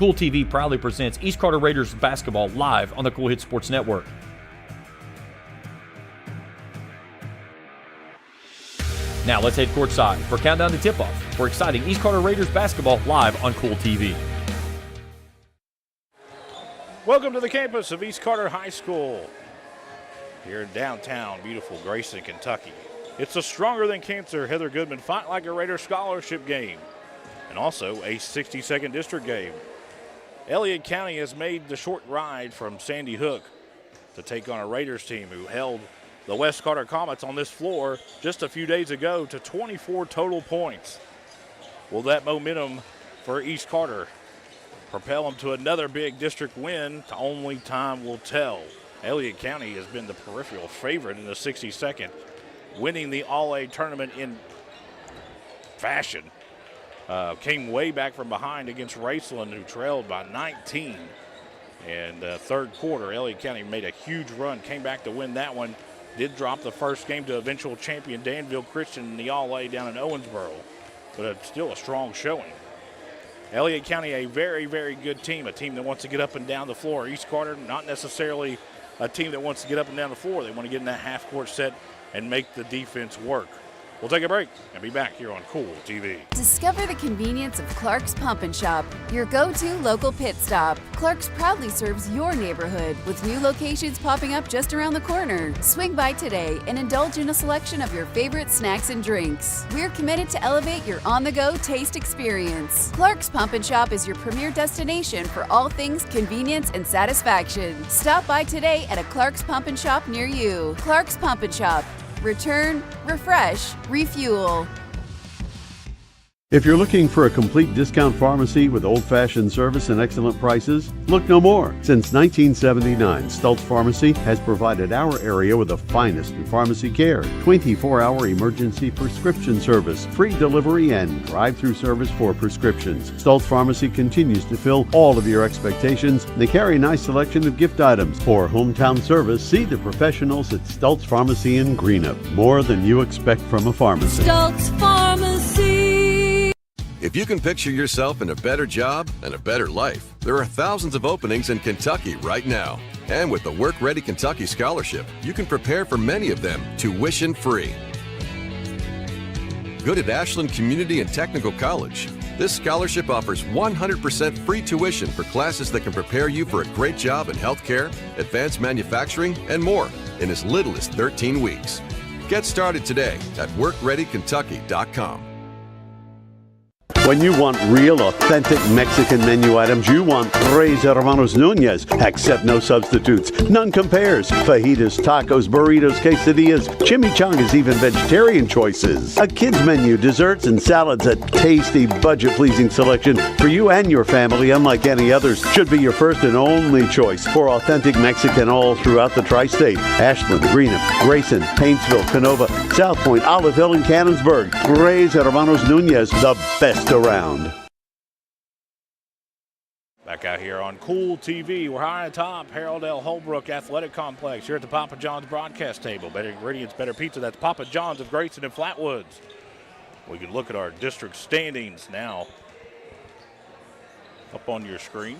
Kool TV proudly presents East Carter Raiders basketball live on the Kool Hits Sports Network. Now let's head courtside for countdown to tip-off for exciting East Carter Raiders basketball live on Kool TV. Welcome to the campus of East Carter High School here in downtown, beautiful Grayson, Kentucky. It's a Stronger Than Cancer Heather Goodman Fight Like a Raider scholarship game and also a 60-second district game. Elliott County has made the short ride from Sandy Hook to take on a Raiders team who held the West Carter Comets on this floor just a few days ago to 24 total points. Will that momentum for East Carter propel them to another big district win? Only time will tell. Elliott County has been the peripheral favorite in the 60-second, winning the All-A tournament in fashion. Came way back from behind against Raceland, who trailed by 19. And third quarter, Elliott County made a huge run, came back to win that one. Did drop the first game to eventual champion Danville Christian in the All-A down in Owensboro, but it's still a strong showing. Elliott County, a very, very good team, a team that wants to get up and down the floor. East Carter, not necessarily a team that wants to get up and down the floor. They want to get in that half-court set and make the defense work. We'll take a break and be back here on Kool TV. Discover the convenience of Clark's Pump and Shop, your go-to local pit stop. Clark's proudly serves your neighborhood with new locations popping up just around the corner. Swing by today and indulge in a selection of your favorite snacks and drinks. We're committed to elevate your on-the-go taste experience. Clark's Pump and Shop is your premier destination for all things convenience and satisfaction. Stop by today at a Clark's Pump and Shop near you. Clark's Pump and Shop. Return, refresh, refuel. If you're looking for a complete discount pharmacy with old-fashioned service and excellent prices, look no more. Since 1979, Stultz Pharmacy has provided our area with the finest in pharmacy care, 24-hour emergency prescription service, free delivery, and drive-through service for prescriptions. Stultz Pharmacy continues to fill all of your expectations. They carry a nice selection of gift items. For hometown service, see the professionals at Stultz Pharmacy in Greenup. More than you expect from a pharmacy. Stultz Pharmacy. If you can picture yourself in a better job and a better life, there are thousands of openings in Kentucky right now. And with the Work Ready Kentucky Scholarship, you can prepare for many of them tuition-free. Good at Ashland Community and Technical College. This scholarship offers 100% free tuition for classes that can prepare you for a great job in healthcare, advanced manufacturing, and more in as little as 13 weeks. Get started today at WorkReadyKentucky.com. When you want real, authentic Mexican menu items, you want Tres Hermanos Nunez. Accept no substitutes. None compares. Fajitas, tacos, burritos, quesadillas, chimichangas, even vegetarian choices. A kids menu, desserts and salads, a tasty, budget-pleasing selection for you and your family, unlike any others, should be your first and only choice for authentic Mexican all throughout the tri-state. Ashland, Greenup, Grayson, Paintsville, Canova, South Point, Olive Hill, and Cannonsburg. Tres Hermanos Nunez, the best around. Back out here on Kool TV, we're high atop Harold L. Holbrook Athletic Complex here at the Papa John's broadcast table. Better ingredients, better pizza. That's Papa John's of Grayson and Flatwoods. We can look at our district standings now up on your screen.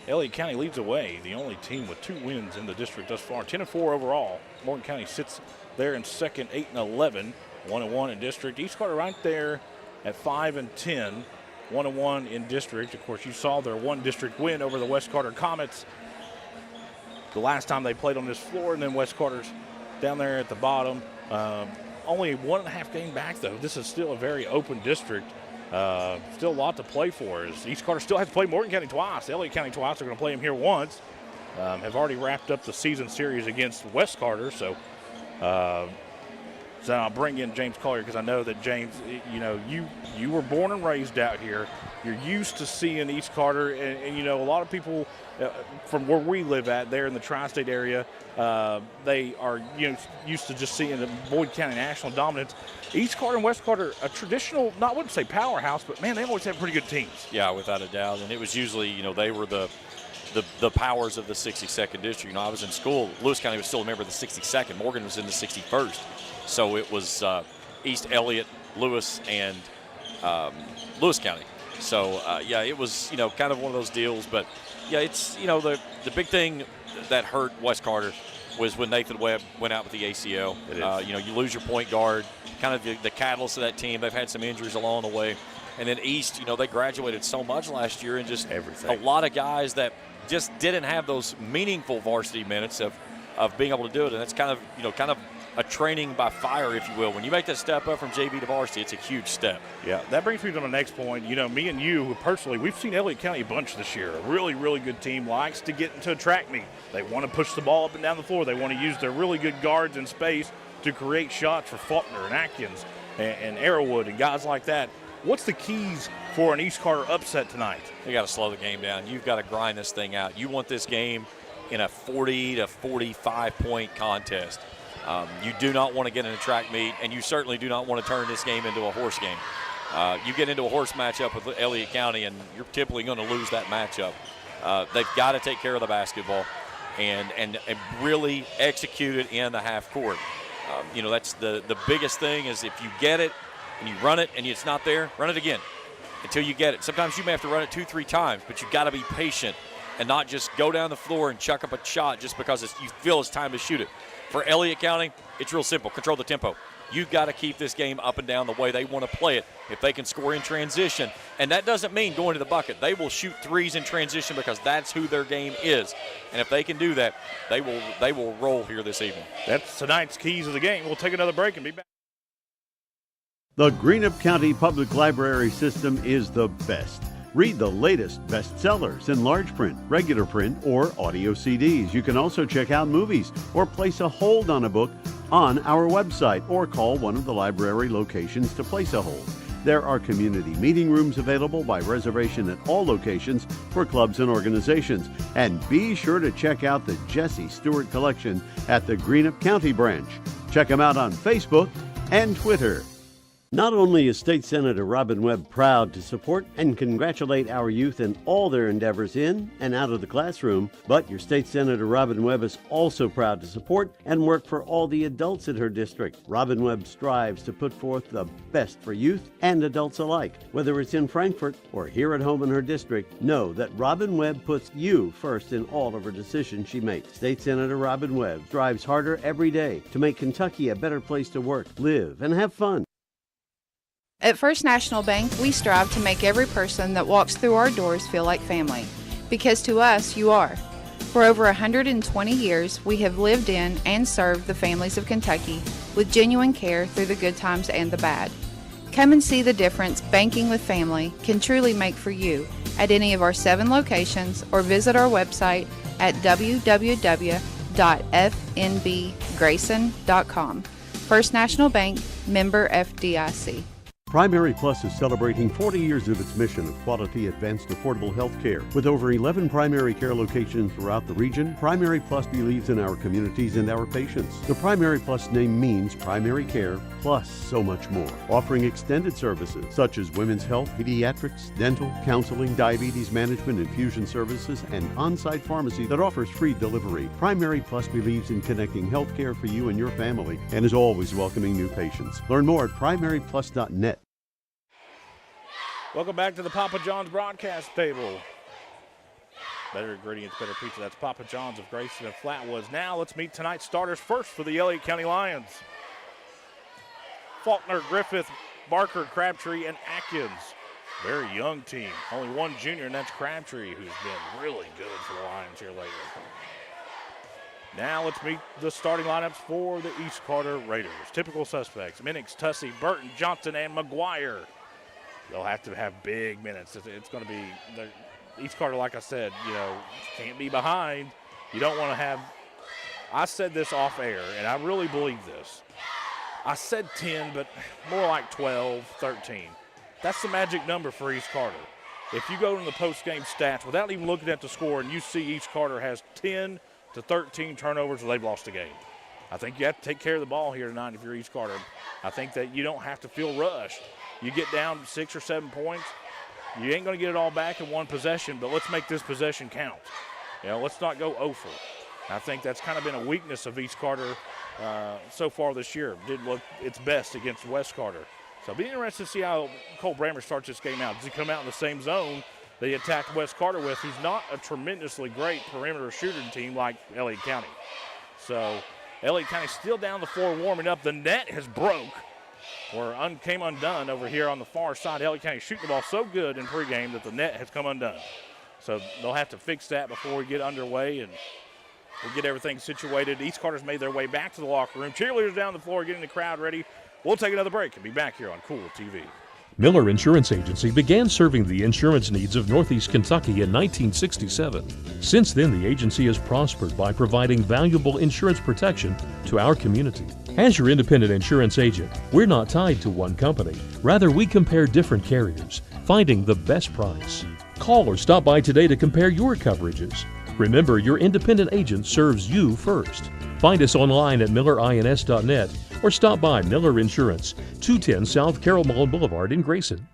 Elliott County leads away, the only team with 2 wins in the district thus far. 10-4 overall. Morgan County sits there in second, 8-11. 1-1 in district. East Carter right there at 5-10, 1-1 in district. Of course, you saw their one district win over the West Carter Comets the last time they played on this floor, and then West Carter's down there at the bottom. Only 1.5 game back, though. This is still a very open district. Still a lot to play for. As East Carter still has to play Morgan County twice. Elliott County twice. They're going to play them here once. Have already wrapped up the season series against West Carter, so I'll bring in James Collier because I know that, James, you know, you were born and raised out here. You're used to seeing East Carter, and you know, a lot of people from where we live at there in the tri-state area, they are, you know, used to just seeing the Boyd County national dominance. East Carter and West Carter, a traditional, I wouldn't say powerhouse, but man, they always had pretty good teams. Yeah, without a doubt. And it was usually, you know, they were the powers of the 62nd district. You know, I was in school. Lewis County was still a member of the 62nd. Morgan was in the 61st. So it was East Elliott, Lewis, and Lewis County. So, yeah, it was, kind of one of those deals. But, yeah, it's, the big thing that hurt West Carter was when Nathan Webb went out with the ACL. You lose your point guard, kind of the catalyst of that team. They've had some injuries along the way. And then East, they graduated so much last year, and just everything. A lot of guys that just didn't have those meaningful varsity minutes of being able to do it. And that's kind of a training by fire, if you will. When you make that step up from JV to varsity, it's a huge step. Yeah, that brings me to my next point. Me and you, personally, we've seen Elliott County a bunch this year. A really, really good team, likes to get into a track meet. They want to push the ball up and down the floor. They want to use their really good guards in space to create shots for Faulkner and Atkins and Arrowwood and guys like that. What's the keys for an East Carter upset tonight? You got to slow the game down. You've got to grind this thing out. You want this game in a 40 to 45 point contest. You do not want to get in a track meet, and you certainly do not want to turn this game into a horse game. You get into a horse matchup with Elliott County, and you're typically going to lose that matchup. They've got to take care of the basketball and really execute it in the half court. That's the biggest thing is if you get it and you run it and it's not there, run it again until you get it. Sometimes you may have to run it 2-3 times, but you've got to be patient and not just go down the floor and chuck up a shot just because you feel it's time to shoot it. For Elliott County, it's real simple. Control the tempo. You've got to keep this game up and down the way they want to play it. If they can score in transition, and that doesn't mean going to the bucket. They will shoot threes in transition because that's who their game is. And if they can do that, they will roll here this evening. That's tonight's keys of the game. We'll take another break and be back. The Greenup County Public Library System is the best. Read the latest bestsellers in large print, regular print, or audio CDs. You can also check out movies or place a hold on a book on our website or call one of the library locations to place a hold. There are community meeting rooms available by reservation at all locations for clubs and organizations. And be sure to check out the Jesse Stewart collection at the Greenup County branch. Check them out on Facebook and Twitter. Not only is State Senator Robin Webb proud to support and congratulate our youth in all their endeavors in and out of the classroom, but your State Senator Robin Webb is also proud to support and work for all the adults in her district. Robin Webb strives to put forth the best for youth and adults alike. Whether it's in Frankfort or here at home in her district, know that Robin Webb puts you first in all of her decisions she makes. State Senator Robin Webb strives harder every day to make Kentucky a better place to work, live, and have fun. At First National Bank, we strive to make every person that walks through our doors feel like family, because to us, you are. For over 120 years, we have lived in and served the families of Kentucky with genuine care through the good times and the bad. Come and see the difference banking with family can truly make for you at any of our 7 locations or visit our website at www.fnbgrayson.com. First National Bank, member FDIC. Primary Plus is celebrating 40 years of its mission of quality, advanced, affordable health care. With over 11 primary care locations throughout the region, Primary Plus believes in our communities and our patients. The Primary Plus name means primary care plus so much more. Offering extended services such as women's health, pediatrics, dental, counseling, diabetes management, infusion services, and on-site pharmacy that offers free delivery. Primary Plus believes in connecting health care for you and your family and is always welcoming new patients. Learn more at primaryplus.net. Welcome back to the Papa John's broadcast table. Better ingredients, better pizza. That's Papa John's of Grayson and Flatwoods. Now let's meet tonight's starters first for the Elliott County Lions. Faulkner, Griffith, Barker, Crabtree, and Atkins. Very young team. Only one junior, and that's Crabtree, who's been really good for the Lions here lately. Now let's meet the starting lineups for the East Carter Raiders. Typical suspects: Minix, Tussey, Burton, Johnson, and McGuire. They'll have to have big minutes. It's going to be East Carter, like I said, can't be behind. You don't want to have – I said this off air, and I really believe this. I said 10, but more like 12, 13. That's the magic number for East Carter. If you go to the post-game stats without even looking at the score and you see East Carter has 10 to 13 turnovers, they've lost the game. I think you have to take care of the ball here tonight if you're East Carter. I think that you don't have to feel rushed. You get down 6 or 7 points, you ain't going to get it all back in one possession, but let's make this possession count. Let's not go 0 for. I think that's kind of been a weakness of East Carter so far this year. Didn't look its best against West Carter. So be interested to see how Cole Brammer starts this game out. Does he come out in the same zone that he attacked West Carter with, who's not a tremendously great perimeter shooting team like Elliott County? So Elliott County still down the floor warming up. The net has broke or came undone over here on the far side. Elliott County shooting the ball so good in pregame that the net has come undone. So they'll have to fix that before we get underway and we'll get everything situated. East Carter's made their way back to the locker room. Cheerleaders down the floor getting the crowd ready. We'll take another break and be back here on Kool TV. Miller Insurance Agency began serving the insurance needs of Northeast Kentucky in 1967. Since then, the agency has prospered by providing valuable insurance protection to our community. As your independent insurance agent, we're not tied to one company. Rather, we compare different carriers, finding the best price. Call or stop by today to compare your coverages. Remember, your independent agent serves you first. Find us online at millerins.net or stop by Miller Insurance, 210 South Carroll Malone Boulevard in Grayson.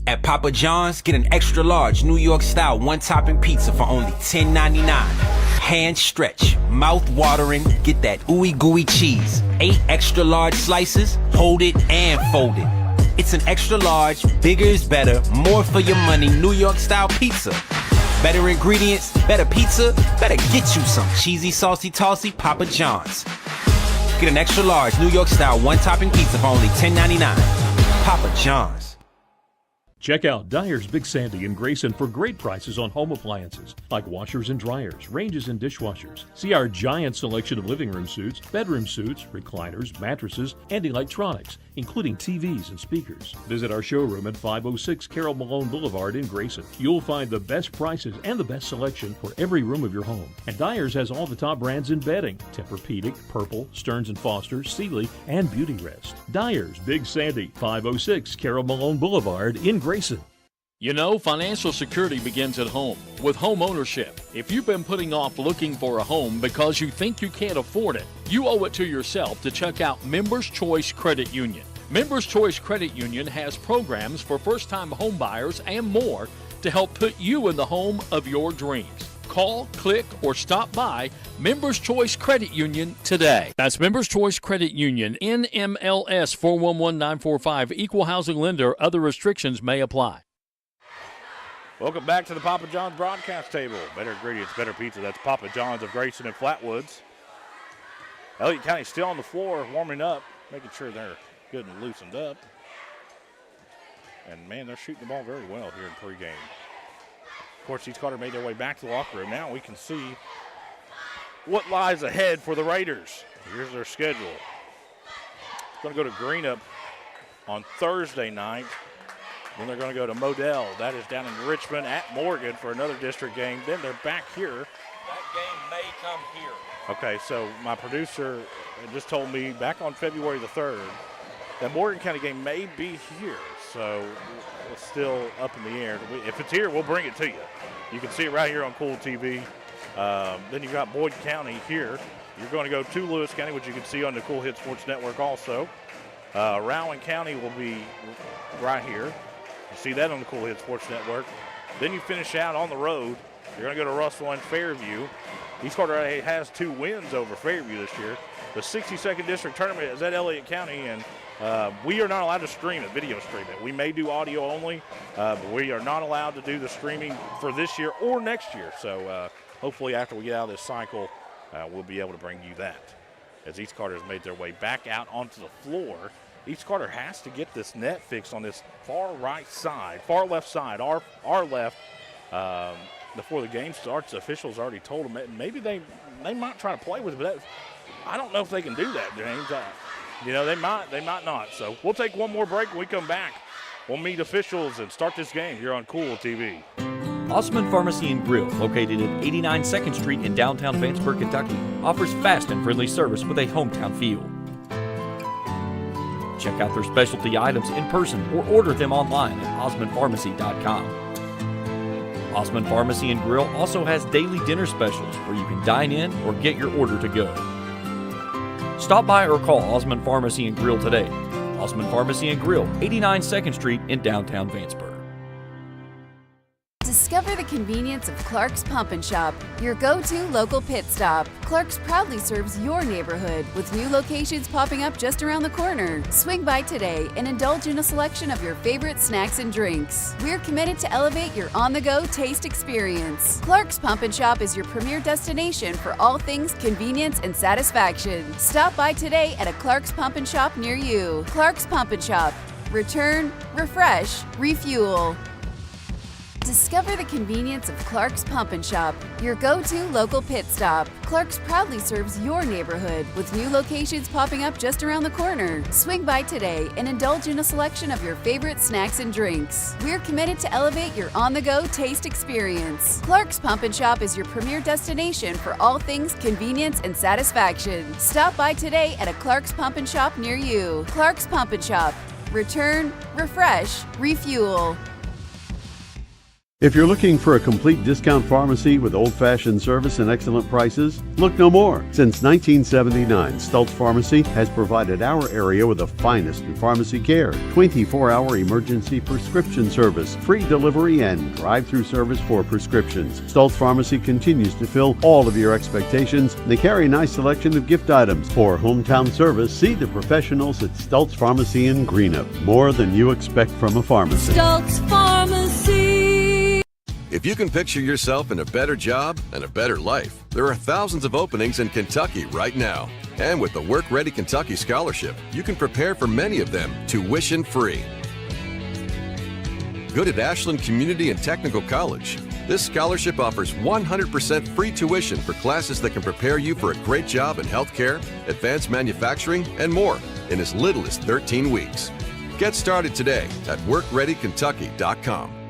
At Papa John's, get an extra large New York style one-topping pizza for only $10.99. Hand stretch, mouth watering, get that ooey gooey cheese. 8 extra large slices, hold it and fold it. It's an extra large, bigger is better, more for your money New York style pizza. Better ingredients, better pizza, better get you some cheesy, saucy, tossy Papa John's. Get an extra large New York style one-topping pizza for only $10.99. Papa John's. Check out Dyer's Big Sandy in Grayson for great prices on home appliances like washers and dryers, ranges and dishwashers. See our giant selection of living room suites, bedroom suites, recliners, mattresses, and electronics, including TVs and speakers. Visit our showroom at 506 Carroll Malone Boulevard in Grayson. You'll find the best prices and the best selection for every room of your home. And Dyer's has all the top brands in bedding: Tempur-Pedic, Purple, Stearns & Foster, Sealy, and Beautyrest. Dyer's Big Sandy, 506 Carroll Malone Boulevard in Grayson. You know, financial security begins at home with home ownership. If you've been putting off looking for a home because you think you can't afford it, you owe it to yourself to check out Members Choice Credit Union. Members Choice Credit Union has programs for first-time home buyers and more to help put you in the home of your dreams. Call, click, or stop by Members Choice Credit Union today. That's Members Choice Credit Union, NMLS 411945, Equal Housing Lender. Other restrictions may apply. Welcome back to the Papa John's broadcast table. Better ingredients, better pizza. That's Papa John's of Grayson and Flatwoods. Elliott County still on the floor, warming up, making sure they're good and loosened up. And, man, they're shooting the ball very well here in pregame. Of course, East Carter made their way back to the locker room. Now we can see what lies ahead for the Raiders. Here's their schedule. It's going to go to Greenup on Thursday night. Then they're going to go to Modell. That is down in Richmond at Morgan for another district game. Then they're back here. That game may come here. Okay, so my producer just told me back on February the 3rd that Morgan County game may be here. So it's still up in the air. If it's here, we'll bring it to you. You can see it right here on Kool TV. Then you've got Boyd County here. You're going to go to Lewis County, which you can see on the Kool Hit Sports Network also. Rowan County will be right here. You see that on the Kool Hit Sports Network. Then you finish out on the road. You're going to go to Russell and Fairview. East Carter has 2 wins over Fairview this year. The 62nd District Tournament is at Elliott County, and we are not allowed to stream it, video stream it. We may do audio only, but we are not allowed to do the streaming for this year or next year. So hopefully after we get out of this cycle, we'll be able to bring you that. As East Carter has made their way back out onto the floor, East Carter has to get this net fixed on this far left side, our left. Before the game starts, the officials already told them that maybe they might try to play with it, but I don't know if they can do that, James. They might not. So we'll take one more break. When we come back, we'll meet officials and start this game here on Kool TV. Osman Pharmacy and Grill, located at 89 2nd Street in downtown Vanceburg, Kentucky, offers fast and friendly service with a hometown feel. Check out their specialty items in person or order them online at osmanpharmacy.com. Osman Pharmacy and Grill also has daily dinner specials where you can dine in or get your order to go. Stop by or call Osman Pharmacy and Grill today. Osman Pharmacy and Grill, 89 2nd Street in downtown Vanceburg. Discover the convenience of Clark's Pump and Shop, your go-to local pit stop. Clark's proudly serves your neighborhood with new locations popping up just around the corner. Swing by today and indulge in a selection of your favorite snacks and drinks. We're committed to elevate your on-the-go taste experience. Clark's Pump and Shop is your premier destination for all things convenience and satisfaction. Stop by today at a Clark's Pump and Shop near you. Clark's Pump and Shop. Return, refresh, refuel. Discover the convenience of Clark's Pump and Shop, your go-to local pit stop. Clark's proudly serves your neighborhood with new locations popping up just around the corner. Swing by today and indulge in a selection of your favorite snacks and drinks. We're committed to elevate your on-the-go taste experience. Clark's Pump and Shop is your premier destination for all things convenience and satisfaction. Stop by today at a Clark's Pump and Shop near you. Clark's Pump and Shop. Return, refresh, refuel. If you're looking for a complete discount pharmacy with old-fashioned service and excellent prices, look no more. Since 1979, Stultz Pharmacy has provided our area with the finest in pharmacy care, 24-hour emergency prescription service, free delivery, and drive-through service for prescriptions. Stultz Pharmacy continues to fill all of your expectations. They carry a nice selection of gift items. For hometown service, see the professionals at Stultz Pharmacy in Greenup. More than you expect from a pharmacy. Stultz Pharmacy. If you can picture yourself in a better job and a better life, there are thousands of openings in Kentucky right now. And with the Work Ready Kentucky Scholarship, you can prepare for many of them tuition-free. Good at Ashland Community and Technical College. This scholarship offers 100% free tuition for classes that can prepare you for a great job in healthcare, advanced manufacturing, and more in as little as 13 weeks. Get started today at WorkReadyKentucky.com.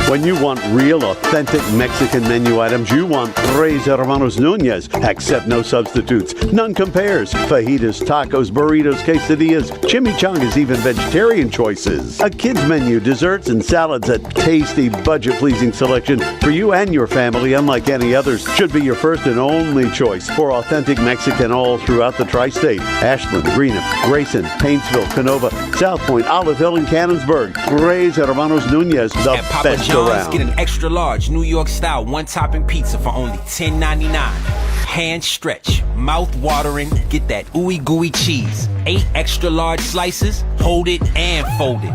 When you want real, authentic Mexican menu items, you want Tres Hermanos Nunez. Accept no substitutes. None compares. Fajitas, tacos, burritos, quesadillas, chimichangas, even vegetarian choices. A kids menu, desserts, and salads. A tasty, budget-pleasing selection for you and your family, unlike any others. Should be your first and only choice for authentic Mexican all throughout the tri-state. Ashland, Greenup, Grayson, Paintsville, Canova, South Point, Olive Hill, and Cannonsburg. Tres Hermanos Nunez, the best around. Get an extra large New York style one topping pizza for only $10.99. Hand stretch, mouth watering, get that ooey gooey cheese. 8 extra large slices, hold it and fold it.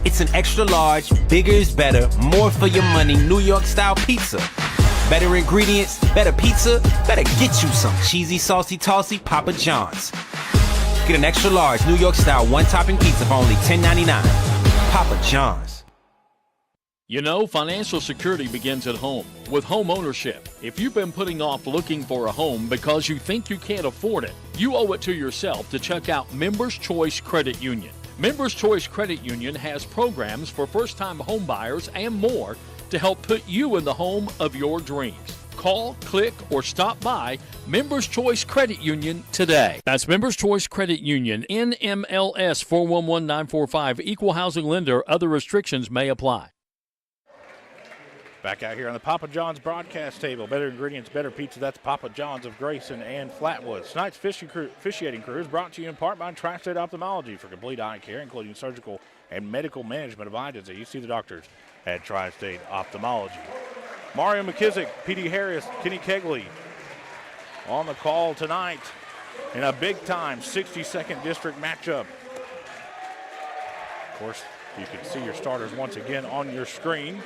It's an extra large, bigger is better, more for your money New York style pizza. Better ingredients, better pizza, better get you some cheesy, saucy, tossy Papa John's. Get an extra large New York style one topping pizza for only $10.99. Papa John's. You know, financial security begins at home with home ownership. If you've been putting off looking for a home because you think you can't afford it, you owe it to yourself to check out Members Choice Credit Union. Members Choice Credit Union has programs for first-time home buyers and more to help put you in the home of your dreams. Call, click, or stop by Members Choice Credit Union today. That's Members Choice Credit Union, NMLS 411945, Equal Housing Lender. Other restrictions may apply. Back out here on the Papa John's broadcast table. Better ingredients, better pizza. That's Papa John's of Grayson and Flatwood. Tonight's officiating crew is brought to you in part by Tri-State Ophthalmology for complete eye care, including surgical and medical management of eye disease. See the doctors at Tri-State Ophthalmology. Mario McKissick, P.D. Harris, Kenny Kegley on the call tonight in a big-time 62nd District matchup. Of course, you can see your starters once again on your screen.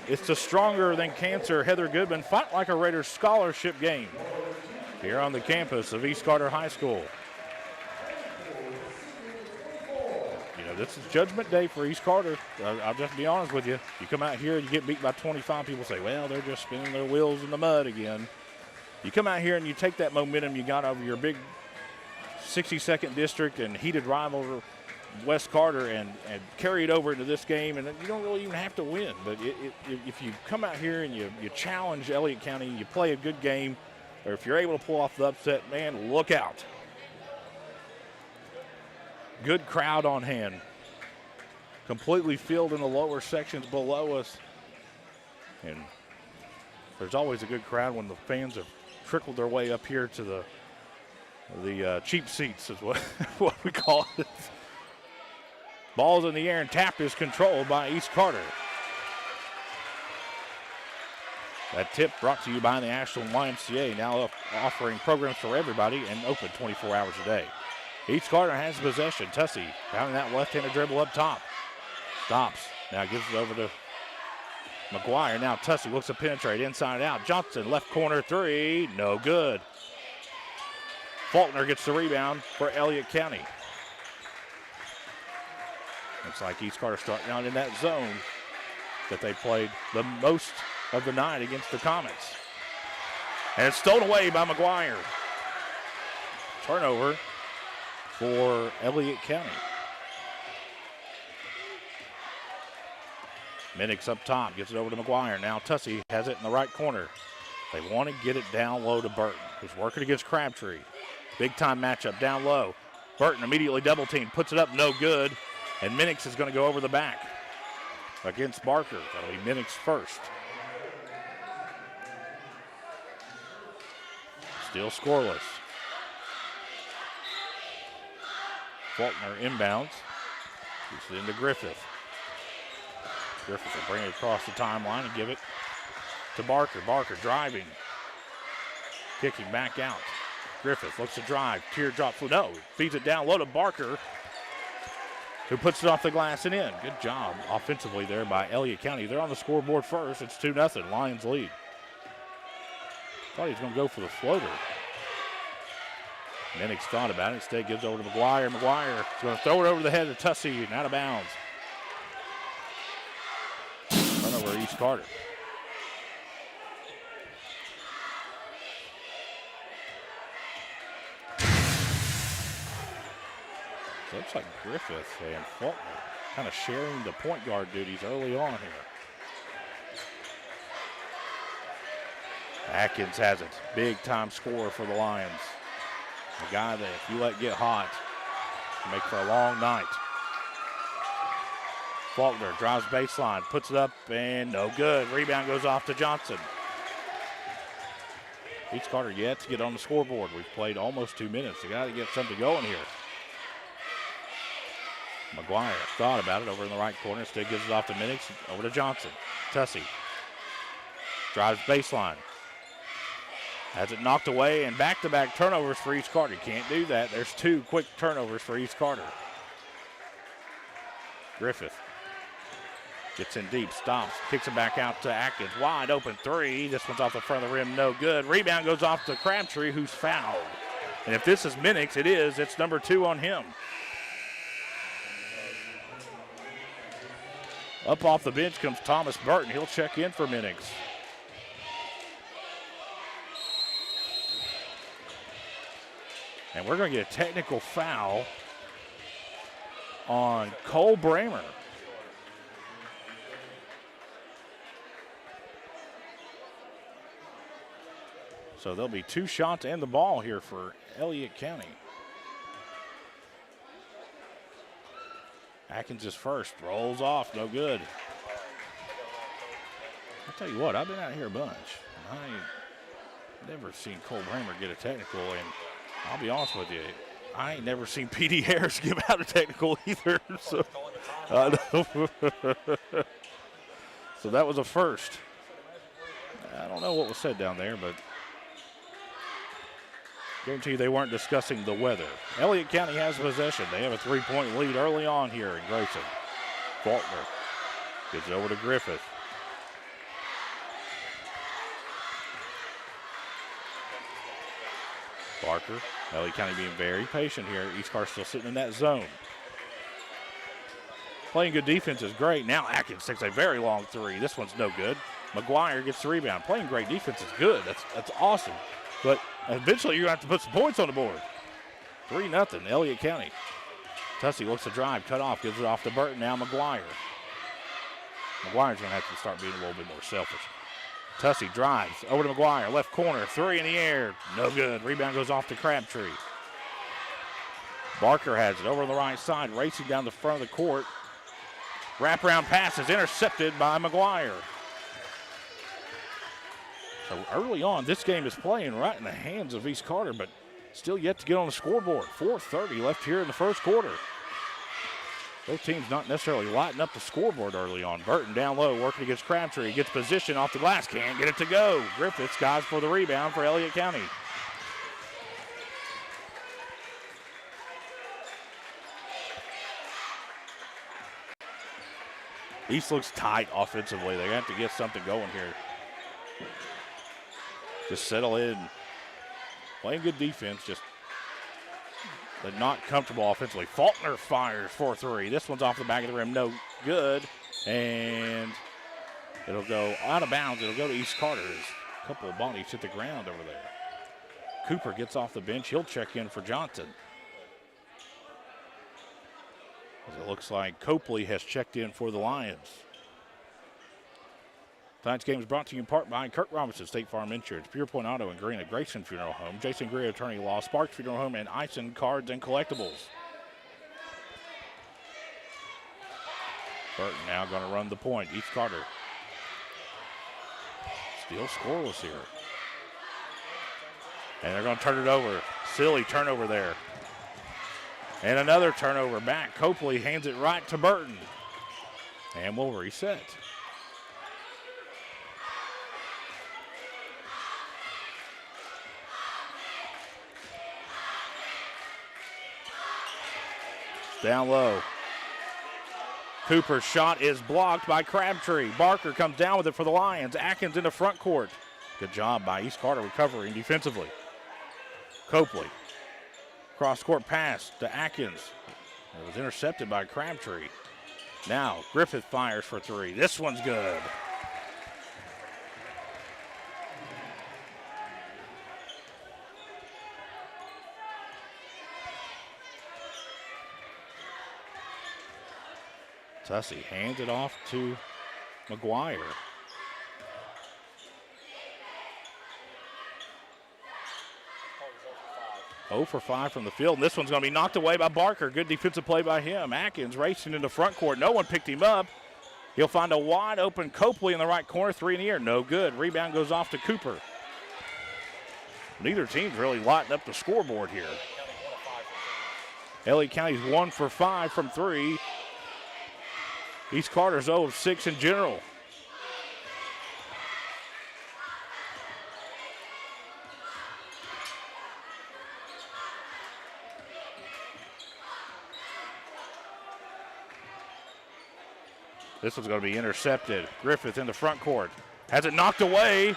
It's the Stronger Than Cancer Heather Goodman Fight Like a Raider scholarship game here on the campus of East Carter High School. You know, this is Judgment Day for East Carter. I'll just be honest with you. You come out here and you get beat by 25, people say, well, they're just spinning their wheels in the mud again. You come out here and you take that momentum you got over your big 62nd District and heated rival West Carter and carry it over into this game, and you don't really even have to win. But if you come out here and you challenge Elliott County, you play a good game, or if you're able to pull off the upset, man, look out. Good crowd on hand. Completely filled in the lower sections below us. And there's always a good crowd when the fans have trickled their way up here to the cheap seats is what we call it. Ball's in the air, and tap is controlled by East Carter. That tip brought to you by the Ashland YMCA, now offering programs for everybody and open 24 hours a day. East Carter has possession. Tussey pounding that left-handed dribble up top. Stops. Now gives it over to McGuire. Now Tussey looks to penetrate inside out. Johnson, left corner three. No good. Faulkner gets the rebound for Elliott County. Looks like East Carter starting out in that zone that they played the most of the night against the Comets. And it's stolen away by McGuire. Turnover for Elliott County. Minix up top, gets it over to McGuire. Now Tussey has it in the right corner. They want to get it down low to Burton, who's working against Crabtree. Big time matchup down low. Burton immediately double teamed, puts it up, no good. And Minix is going to go over the back against Barker. That'll be Minix first. Still scoreless. Faulkner inbounds. Keeps it into Griffith. Griffith will bring it across the timeline and give it to Barker. Barker driving. Kicking back out. Griffith looks to drive. Teardrop. No. Feeds it down low to Barker, who puts it off the glass and in. Good job offensively there by Elliott County. They're on the scoreboard first. It's 2-0. Lions lead. Thought he was going to go for the floater. Minix thought about it. Instead gives it over to McGuire. McGuire is going to throw it over the head of Tussey and out of bounds. Turnover East Carter. So it looks like Griffith and Faulkner kind of sharing the point guard duties early on here. Atkins has it. Big time scorer for the Lions. A guy that if you let get hot, can make for a long night. Faulkner drives baseline, puts it up, and no good. Rebound goes off to Johnson. East Carter yet to get on the scoreboard. We've played almost 2 minutes. They got to get something going here. McGuire thought about it over in the right corner. Instead gives it off to Minix, over to Johnson. Tussey drives baseline. Has it knocked away, and back-to-back turnovers for East Carter. Can't do that. There's 2 quick turnovers for East Carter. Griffith gets in deep, stops, kicks it back out to Atkins. Wide open three. This one's off the front of the rim, no good. Rebound goes off to Crabtree, who's fouled. And if this is Minix, it is. It's number 2 on him. Up off the bench comes Thomas Burton. He'll check in for Minix. And we're going to get a technical foul on Cole Bramer. So there'll be 2 shots and the ball here for Elliott County. Atkins is first, rolls off, no good. I'll tell you what, I've been out here a bunch. I ain't never seen Cole Bramer get a technical, and I'll be honest with you, I ain't never seen P.D. Harris give out a technical either. So, so that was a first. I don't know what was said down there, but guarantee you they weren't discussing the weather. Elliott County has possession. They have a 3-point lead early on here in Grayson. Faulkner gives it over to Griffith. Barker, Elliott County being very patient here. East Carter still sitting in that zone. Playing good defense is great. Now Atkins takes a very long three. This one's no good. McGuire gets the rebound. Playing great defense is good. That's awesome. But eventually you're going to have to put some points on the board. 3-0, Elliott County. Tussey looks to drive, cut off, gives it off to Burton. Now McGuire. McGuire's going to have to start being a little bit more selfish. Tussey drives over to McGuire, left corner, 3 in the air, no good. Rebound goes off to Crabtree. Barker has it over on the right side, racing down the front of the court. Wraparound pass is intercepted by McGuire. So early on, this game is playing right in the hands of East Carter, but still yet to get on the scoreboard. 4:30 left here in the first quarter. Both teams not necessarily lighting up the scoreboard early on. Burton down low, working against Crabtree. Gets position off the glass, can't get it to go. Griffiths guys for the rebound for Elliott County. East looks tight offensively. They have to get something going here. Just settle in. Playing good defense, just but not comfortable offensively. Faulkner fires for three. This one's off the back of the rim, no good. And it'll go out of bounds. It'll go to East Carter. A couple of bodies hit the ground over there. Cooper gets off the bench. He'll check in for Johnson. As it looks like Copley has checked in for the Lions. Tonight's game is brought to you in part by Kirk Robinson, State Farm Insurance, Pure Point Auto and Green at Grayson Funeral Home, Jason Greer Attorney Law, Sparks Funeral Home, and Ison Cards and Collectibles. Burton now going to run the point. East Carter. Still scoreless here. And they're going to turn it over. Silly turnover there. And another turnover back. Copley hands it right to Burton. And we'll reset. Down low. Cooper's shot is blocked by Crabtree. Barker comes down with it for the Lions. Atkins into front court. Good job by East Carter recovering defensively. Copley. Cross-court pass to Atkins. It was intercepted by Crabtree. Now Griffith fires for three. This one's good. Tussey hands it off to McGuire. Oh for 5 from the field, and this one's going to be knocked away by Barker. Good defensive play by him. Atkins racing into front court. No one picked him up. He'll find a wide open Copley in the right corner. 3 in the air. No good. Rebound goes off to Cooper. Neither team's really lighting up the scoreboard here. Elliott County's 1 for 5 from 3. East Carter's 0 of 6 in general. This one's going to be intercepted. Griffith in the front court. Has it knocked away.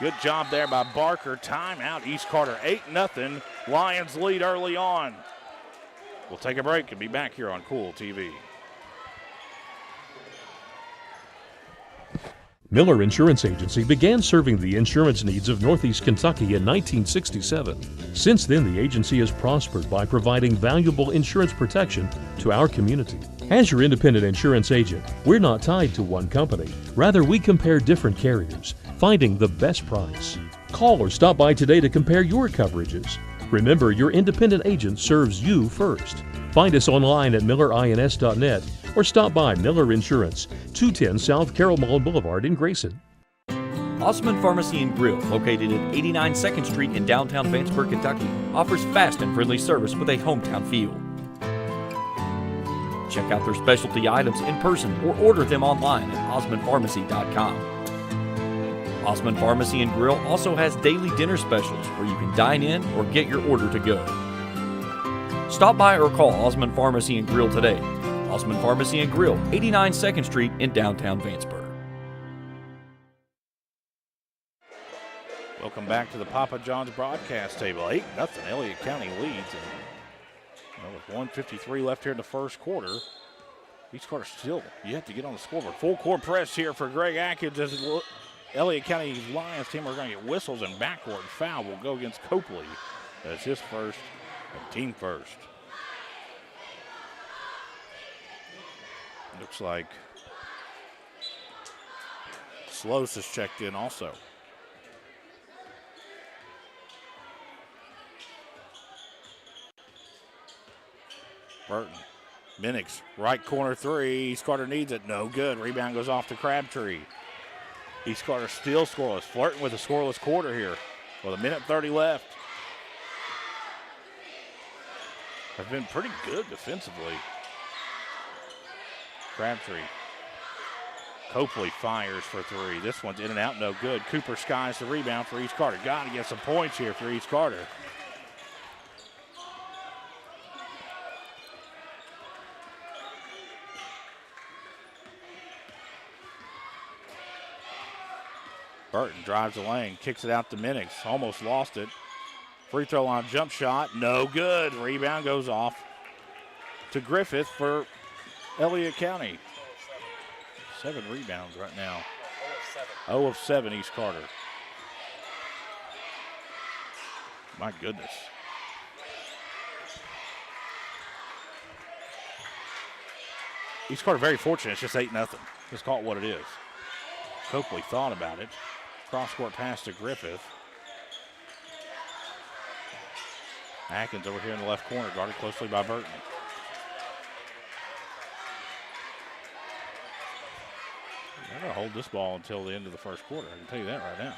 Good job there by Barker. Timeout, East Carter. 8-0. Lions lead early on. We'll take a break and be back here on Kool TV. Miller Insurance Agency began serving the insurance needs of Northeast Kentucky in 1967. Since then, the agency has prospered by providing valuable insurance protection to our community. As your independent insurance agent, we're not tied to one company. Rather, we compare different carriers, finding the best price. Call or stop by today to compare your coverages. Remember, your independent agent serves you first. Find us online at millerins.net or stop by Miller Insurance, 210 South Carroll Mall Boulevard in Grayson. Osman Pharmacy and Grill, located at 89 2nd Street in downtown Vanceburg, Kentucky, offers fast and friendly service with a hometown feel. Check out their specialty items in person or order them online at osmanpharmacy.com. Osman Pharmacy and Grill also has daily dinner specials where you can dine in or get your order to go. Stop by or call Osman Pharmacy and Grill today. Osman Pharmacy and Grill, 89 2nd Street in downtown Vanceburg. Welcome back to the Papa John's broadcast table. 8-0. Elliott County leads. And with 1:53 left here in the first quarter. Each quarter still yet to get on the scoreboard. Full court press here for Greg Atkins as Elliott County Lions team are going to get whistles and backcourt foul will go against Copley. That's his first and team first. Looks like Sloas has checked in also. Burton. Minix, right corner three. East Carter needs it. No good. Rebound goes off to Crabtree. East Carter still scoreless. Flirting with a scoreless quarter here with 1:30 left. have been pretty good defensively. Crabtree. Copley fires for three. This one's in and out, no good. Cooper skies the rebound for East Carter. Got to get some points here for East Carter. Burton drives the lane, kicks it out to Minix. Almost lost it. Free throw line jump shot, no good. Rebound goes off to Griffith for Elliott County. 7 rebounds right now. 0 of 7 East Carter. My goodness. East Carter very fortunate. It's just 8-0. Just call it what it is. Copley thought about it. Cross-court pass to Griffith. Atkins over here in the left corner, guarded closely by Burton. They're going to hold this ball until the end of the first quarter. I can tell you that right now.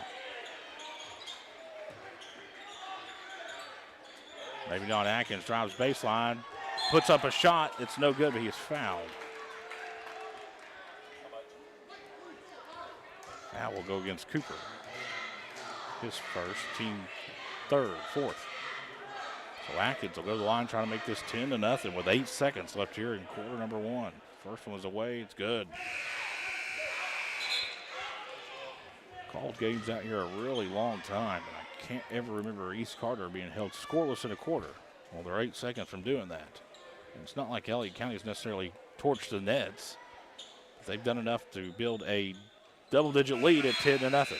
Maybe not. Atkins drives baseline, puts up a shot. It's no good, but he is fouled. That will go against Cooper. His first, team third, fourth. So Atkins will go to the line trying to make this 10-0 with 8 seconds left here in quarter number 1. First one was away. It's good. Called games out here a really long time, and I can't ever remember East Carter being held scoreless in a quarter. Well, they're 8 seconds from doing that. And it's not like Elliott County's necessarily torched the nets. They've done enough to build a double-digit lead at 10-0.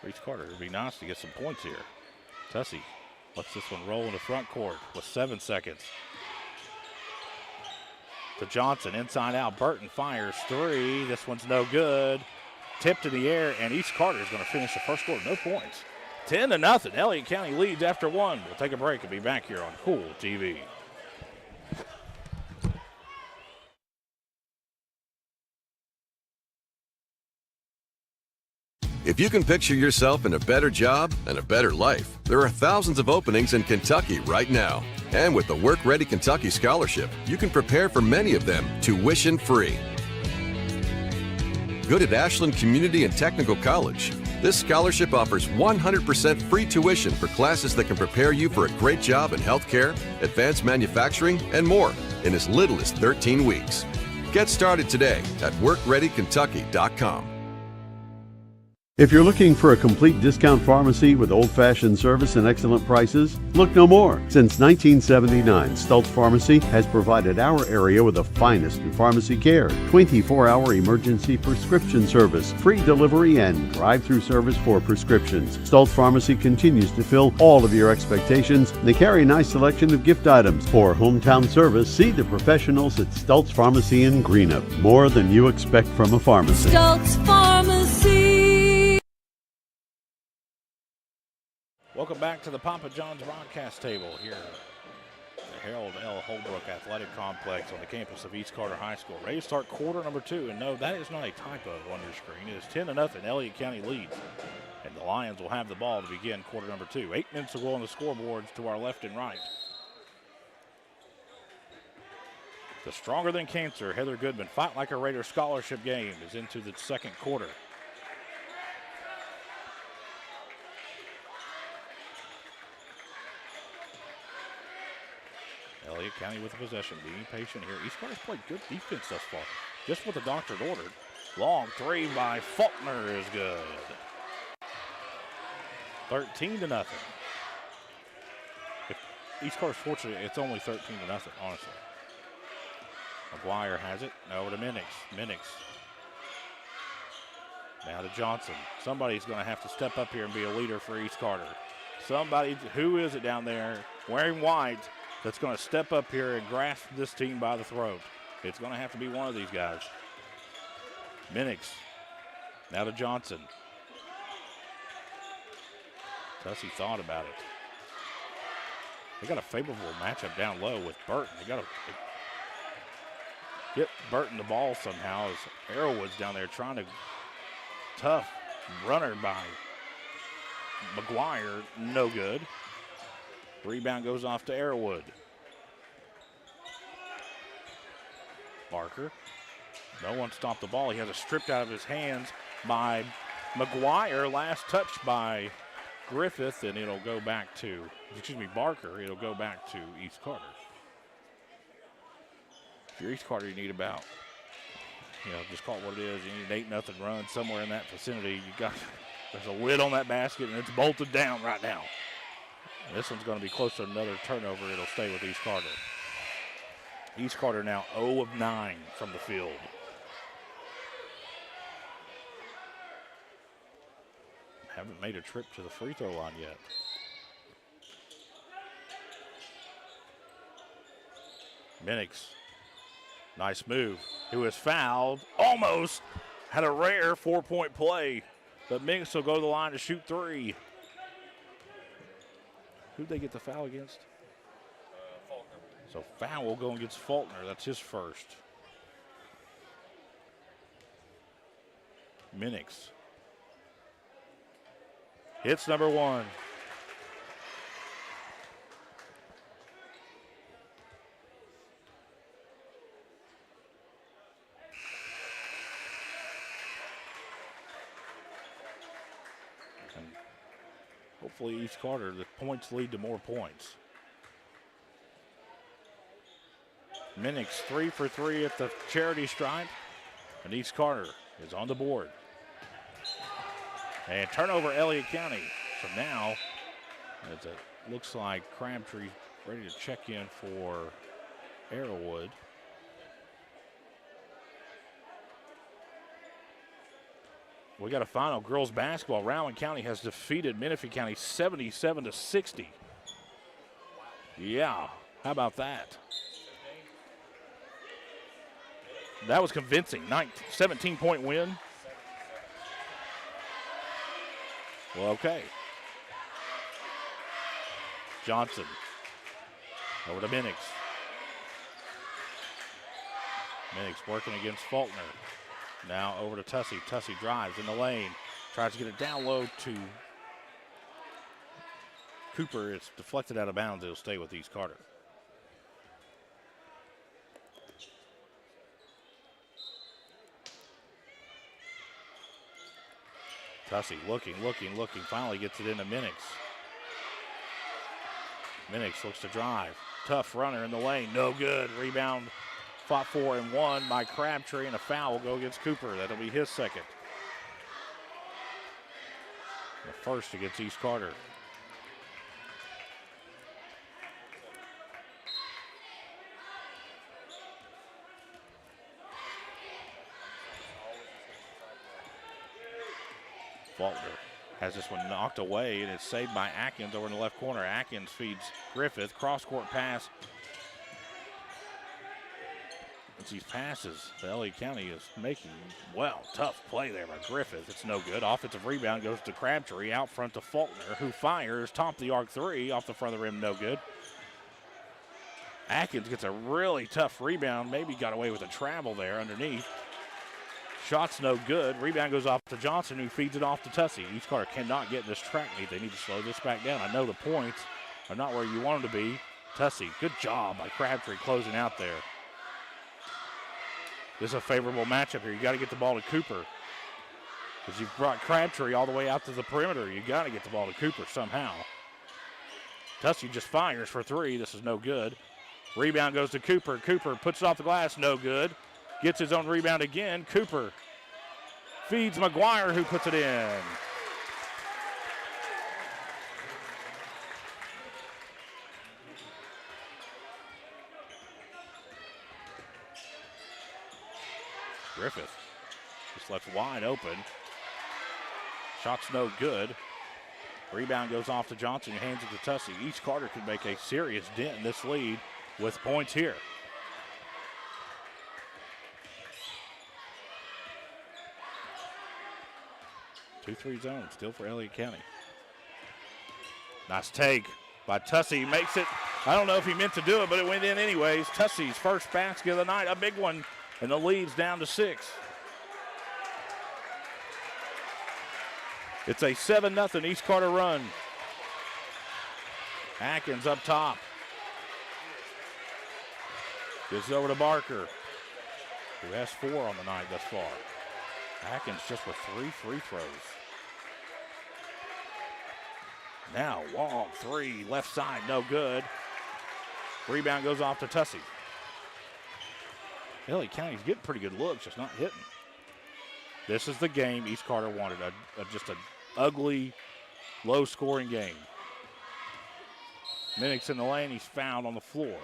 East Carter, it would be nice to get some points here. Tussey lets this one roll in the front court with 7 seconds. To Johnson, inside out. Burton fires three. This one's no good. Tipped in the air, and East Carter is going to finish the first quarter. No points. 10-0. Elliott County leads after 1. We'll take a break and be back here on Kool TV. If you can picture yourself in a better job and a better life, there are thousands of openings in Kentucky right now. And with the Work Ready Kentucky Scholarship, you can prepare for many of them tuition-free. Good at Ashland Community and Technical College. This scholarship offers 100% free tuition for classes that can prepare you for a great job in healthcare, advanced manufacturing, and more in as little as 13 weeks. Get started today at workreadykentucky.com. If you're looking for a complete discount pharmacy with old-fashioned service and excellent prices, look no more. Since 1979, Stultz Pharmacy has provided our area with the finest in pharmacy care, 24-hour emergency prescription service, free delivery, and drive-through service for prescriptions. Stultz Pharmacy continues to fill all of your expectations. They carry a nice selection of gift items. For hometown service, see the professionals at Stultz Pharmacy in Greenup. More than you expect from a pharmacy. Stultz Pharmacy. Welcome back to the Papa John's broadcast table here at the Harold L. Holbrook Athletic Complex on the campus of East Carter High School. Ready to start quarter number 2, and no, that is not a typo on your screen. It is 10-0. Elliott County leads, and the Lions will have the ball to begin quarter number 2. 8 minutes to go on the scoreboards to our left and right. The Stronger Than Cancer Heather Goodman Fight Like a Raider scholarship game is into the second quarter. Elliott County with the possession, being patient here. East Carter's played good defense thus far. Just what the doctor had ordered. Long three by Faulkner is good. 13-0. If East Carter's fortunate, it's only 13-0, honestly. McGuire has it. Over to Minix. Minix. Now to Johnson. Somebody's going to have to step up here and be a leader for East Carter. Somebody, who is it down there wearing white, that's going to step up here and grasp this team by the throat? It's going to have to be one of these guys. Minix. Now to Johnson. Tussey thought about it. They got a favorable matchup down low with Burton. They got get Burton the ball somehow as Arrowwood's down there trying to. Tough runner by McGuire, no good. Rebound goes off to Arrowwood. Barker. No one stopped the ball. He has it stripped out of his hands by McGuire. Last touch by Griffith, and it'll go back to, Barker. It'll go back to East Carter. If you're East Carter, you need about, just call it what it is. You need an 8-0 run somewhere in that vicinity. There's a lid on that basket, and it's bolted down right now. And this one's going to be close to another turnover. It'll stay with East Carter. East Carter now 0 of 9 from the field. Haven't made a trip to the free throw line yet. Minix, nice move. He was fouled, almost had a rare 4-point play, but Minix will go to the line to shoot 3. Who'd they get the foul against? Faulkner. So foul will go against Faulkner. That's his first. Minix hits number 1. And hopefully East Carter, the points lead to more points. Minix 3 for 3 at the charity stripe, and East Carter is on the board. And turnover Elliott County. So now, as it looks like Crabtree ready to check in for Arrowwood. We got a final girls basketball. Rowan County has defeated Menifee County 77-60. Yeah, how about that? That was convincing. 17-point win. Well, okay. Johnson over to Minix. Minix working against Faulkner. Now over to Tussey. Tussey drives in the lane. Tries to get it down low to Cooper. It's deflected out of bounds. It'll stay with East Carter. Tussey looking. Finally gets it into Minix. Minix looks to drive. Tough runner in the lane. No good. Rebound fought for and won by Crabtree, and a foul will go against Cooper. That'll be his second. The first against East Carter. Faulkner has this one knocked away, and it's saved by Atkins over in the left corner. Atkins feeds Griffith. Cross-court pass. It's these passes that Elliott County is making. Well, tough play there by Griffith. It's no good. Offensive rebound goes to Crabtree out front to Faulkner, who fires. Top of the arc 3 off the front of the rim. No good. Atkins gets a really tough rebound. Maybe got away with a travel there underneath. Shot's no good. Rebound goes off to Johnson, who feeds it off to Tussey. East Carter cannot get in this track meet. They need to slow this back down. I know the points are not where you want them to be. Tussey, good job by Crabtree closing out there. This is a favorable matchup here. You got to get the ball to Cooper, because you've brought Crabtree all the way out to the perimeter. You got to get the ball to Cooper somehow. Tussey just fires for 3. This is no good. Rebound goes to Cooper. Cooper puts it off the glass. No good. Gets his own rebound again. Cooper feeds McGuire, who puts it in. Griffith just left wide open. Shot's no good. Rebound goes off to Johnson, who hands it to Tussey. East Carter could make a serious dent in this lead with points here. Two-three zone still for Elliott County. Nice take by Tussey. Makes it. I don't know if he meant to do it, but it went in anyways. Tussey's first basket of the night. A big one And the lead's down to 6. It's a 7-0 East Carter run. Atkins up top. Gives it over to Barker, who has 4 on the night thus far. Atkins just with 3 free throws. Now long 3, left side, no good. Rebound goes off to Tussey. Elliott County's getting pretty good looks, just not hitting. This is the game East Carter wanted, just an ugly, low-scoring game. Minnick's in the lane, he's fouled on the floor.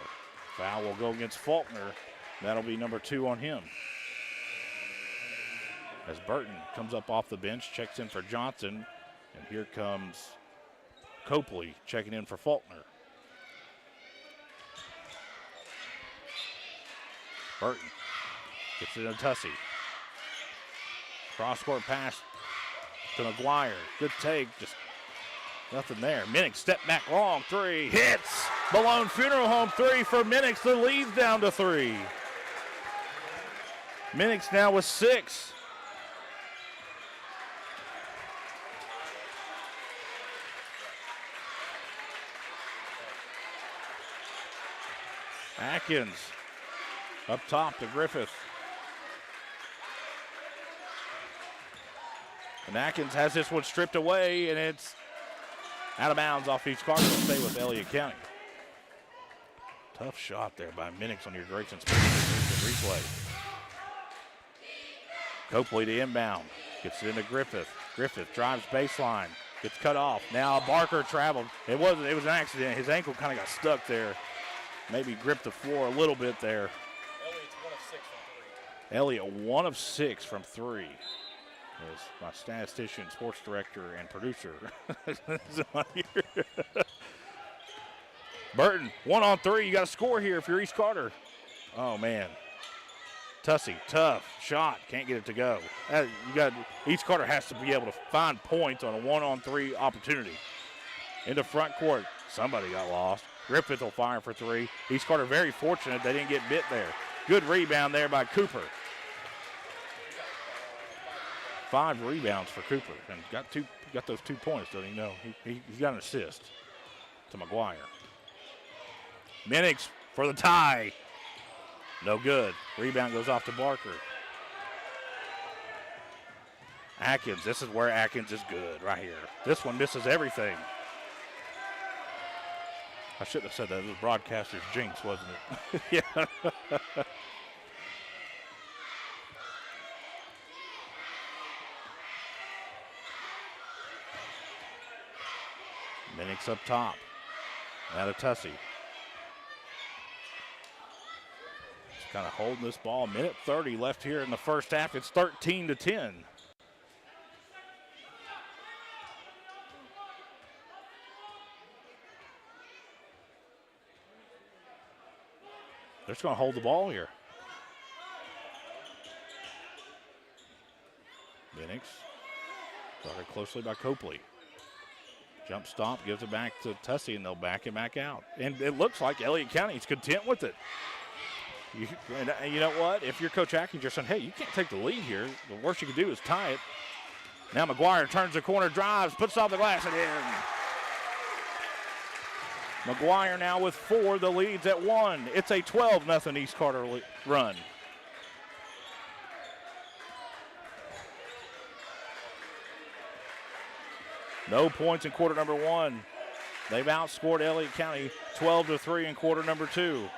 Foul will go against Faulkner. That'll be number 2 on him. As Burton comes up off the bench, checks in for Johnson, and here comes Copley checking in for Faulkner. Burton gets it to Tussey. Cross-court pass to McGuire. Good take, just nothing there. Minnick step back long 3, hits. Malone Funeral Home 3 for Minnick. The lead's down to 3. Minnick's now with 6. Atkins up top to Griffith. And Atkins has this one stripped away, and it's out of bounds off East Carter. Will stay with Elliott County. Tough shot there by Minnick on your Grayson replay. Copley to inbound. Gets it into Griffith. Griffith drives baseline. Gets cut off. Now Barker traveled. It was an accident. His ankle kind of got stuck there. Maybe gripped the floor a little bit there. Elliott 1 of 6 from 3. As my statistician, sports director, and producer. Burton, 1 on 3. You got to score here if you're East Carter. Oh, man. Tussey, tough shot. Can't get it to go. East Carter has to be able to find points on a 1-on-3 opportunity. Into front court. Somebody got lost. Griffith will fire for 3. East Carter very fortunate they didn't get bit there. Good rebound there by Cooper. 5 rebounds for Cooper, and got those 2 points, doesn't he? No, he got an assist to McGuire. Minnick for the tie. No good. Rebound goes off to Barker. Atkins, this is where Atkins is good, right here. This one misses everything. I shouldn't have said that. It was broadcaster's jinx, wasn't it? Yeah. Minnick's up top. Now to Tussey. Just kind of holding this ball. 1:30 left here in the first half. It's 13-10. They're just going to hold the ball here. Minnick guarded closely by Copley. Jump stop, gives it back to Tussey, and they'll back it back out. And it looks like Elliott County's content with it. You know what? If you're Coach Atkins, you're saying, hey, you can't take the lead here. The worst you can do is tie it. Now McGuire turns the corner, drives, puts off the glass, and in. McGuire now with 4. The lead's at 1. It's a 12-0 East Carter run. No points in quarter number 1. They've outscored Elliott County 12-3 in quarter number 2.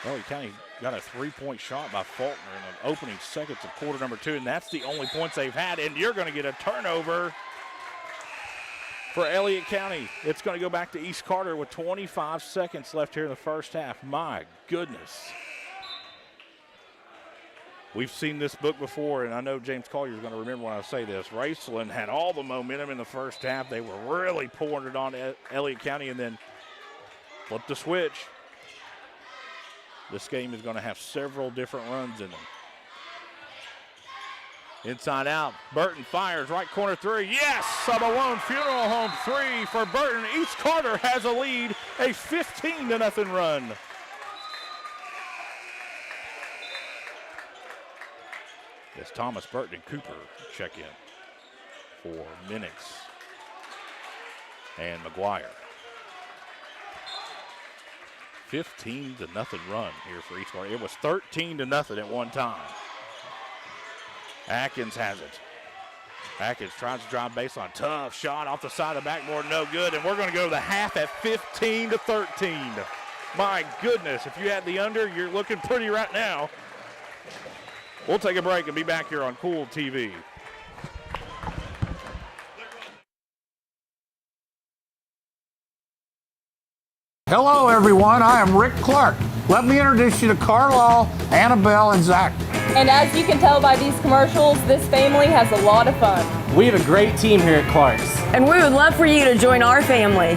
Elliott County got a 3-point shot by Faulkner in the opening seconds of quarter number 2, and that's the only points they've had. And you're going to get a turnover for Elliott County. It's going to go back to East Carter with 25 seconds left here in the first half. My goodness. We've seen this book before, and I know James Collier's going to remember when I say this. Raceland had all the momentum in the first half. They were really pouring it on Elliott County and then flipped the switch. This game is going to have several different runs in them. Inside out, Burton fires, right corner 3. Yes, a Malone Funeral Home 3 for Burton. East Carter has a lead, a 15-0 run. as Thomas Burton and Cooper check in for Minix and McGuire. 15-0 run here for East Carter. It was 13-0 at one time. Atkins has it. Atkins tries to drive baseline. Tough shot off the side of the backboard, no good. And we're going to go to the half at 15-13. My goodness, if you had the under, you're looking pretty right now. We'll take a break and be back here on Kool TV. Hello, everyone. I am Rick Clark. Let me introduce you to Carlisle, Annabelle, and Zach. And as you can tell by these commercials, this family has a lot of fun. We have a great team here at Clark's. And we would love for you to join our family.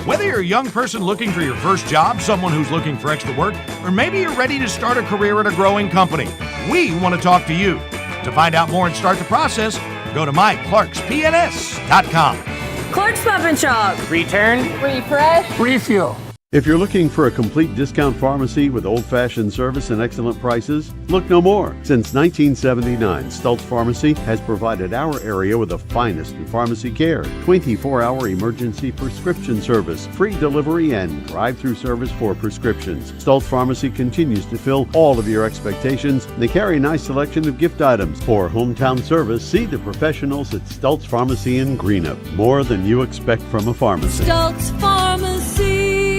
Whether you're a young person looking for your first job, someone who's looking for extra work, or maybe you're ready to start a career at a growing company, we want to talk to you. To find out more and start the process, go to myclarkspns.com. Clark's Pump and Shop. Return. Refresh. Refuel. If you're looking for a complete discount pharmacy with old-fashioned service and excellent prices, look no more. Since 1979, Stultz Pharmacy has provided our area with the finest in pharmacy care, 24-hour emergency prescription service, free delivery, and drive-through service for prescriptions. Stultz Pharmacy continues to fill all of your expectations. They carry a nice selection of gift items. For hometown service, see the professionals at Stultz Pharmacy in Greenup. More than you expect from a pharmacy. Stultz Pharmacy.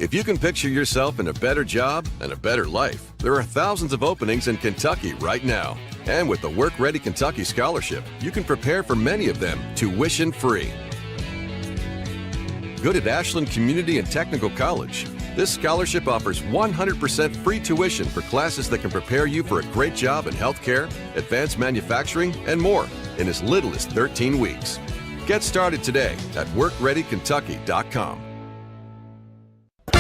If you can picture yourself in a better job and a better life, there are thousands of openings in Kentucky right now. And with the Work Ready Kentucky Scholarship, you can prepare for many of them tuition-free. Good at Ashland Community and Technical College. This scholarship offers 100% free tuition for classes that can prepare you for a great job in healthcare, advanced manufacturing, and more in as little as 13 weeks. Get started today at workreadykentucky.com.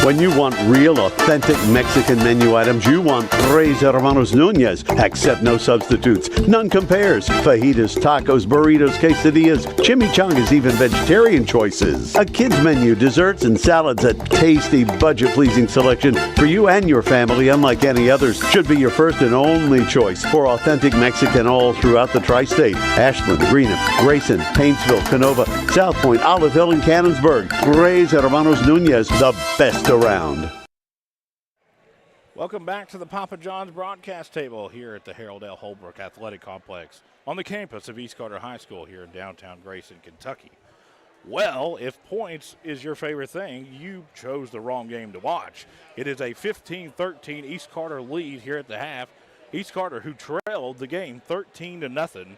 When you want real, authentic Mexican menu items, you want Tres Hermanos Nunez. Accept no substitutes. None compares. Fajitas, tacos, burritos, quesadillas, chimichangas, even vegetarian choices. A kids menu, desserts and salads, a tasty, budget-pleasing selection for you and your family, unlike any others. Should be your first and only choice for authentic Mexican all throughout the tri-state. Ashland, Greenup, Grayson, Paintsville, Canova, South Point, Olive Hill, and Cannonsburg. Tres Hermanos Nunez, the best around. Welcome back to the Papa John's broadcast table here at the Harold L. Holbrook Athletic Complex on the campus of East Carter High School here in downtown Grayson, Kentucky. Well, if points is your favorite thing, you chose the wrong game to watch. It is a 15-13 East Carter lead here at the half. East Carter, who trailed the game 13-0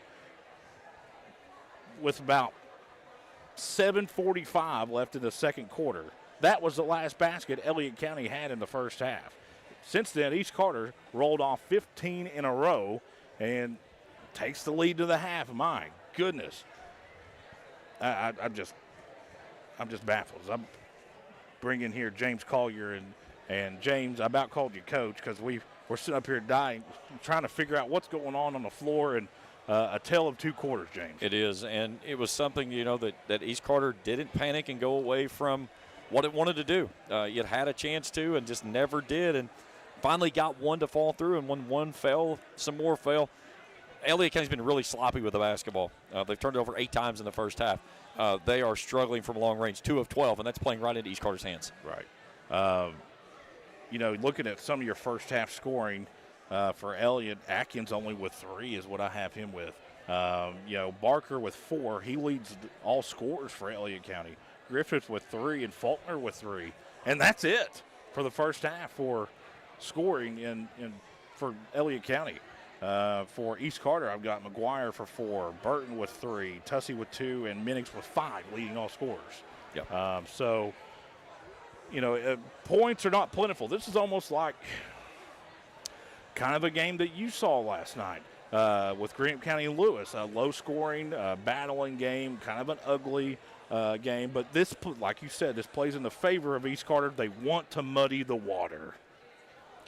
with about 7:45 left in the second quarter. That was the last basket Elliott County had in the first half. Since then, East Carter rolled off 15 in a row and takes the lead to the half. My goodness. I'm just baffled. I'm bringing here James Collier, and James, I about called you coach because we're sitting up here dying, trying to figure out what's going on the floor, and a tale of two quarters, James. It is, and it was something, that East Carter didn't panic and go away from what it wanted to do. It had a chance to and just never did, and finally got one to fall through, and when one fell, some more fell. Elliott County's been really sloppy with the basketball. They've turned it over 8 times in the first half. They are struggling from long range, 2 of 12, and that's playing right into East Carter's hands. Right. Looking at some of your first half scoring for Elliott, Atkins only with 3 is what I have him with. Barker with 4. He leads all scorers for Elliott County. Griffith with 3 and Faulkner with 3. And that's it for the first half for scoring for Elliott County. For East Carter, I've got McGuire for 4, Burton with 3, Tussey with 2, and Minix with 5, leading all scorers. Yep. Points are not plentiful. This is almost like kind of a game that you saw last night with Greenup County and Lewis. A low-scoring, battling game, kind of an ugly game. But this, like you said, this plays in the favor of East Carter. They want to muddy the water.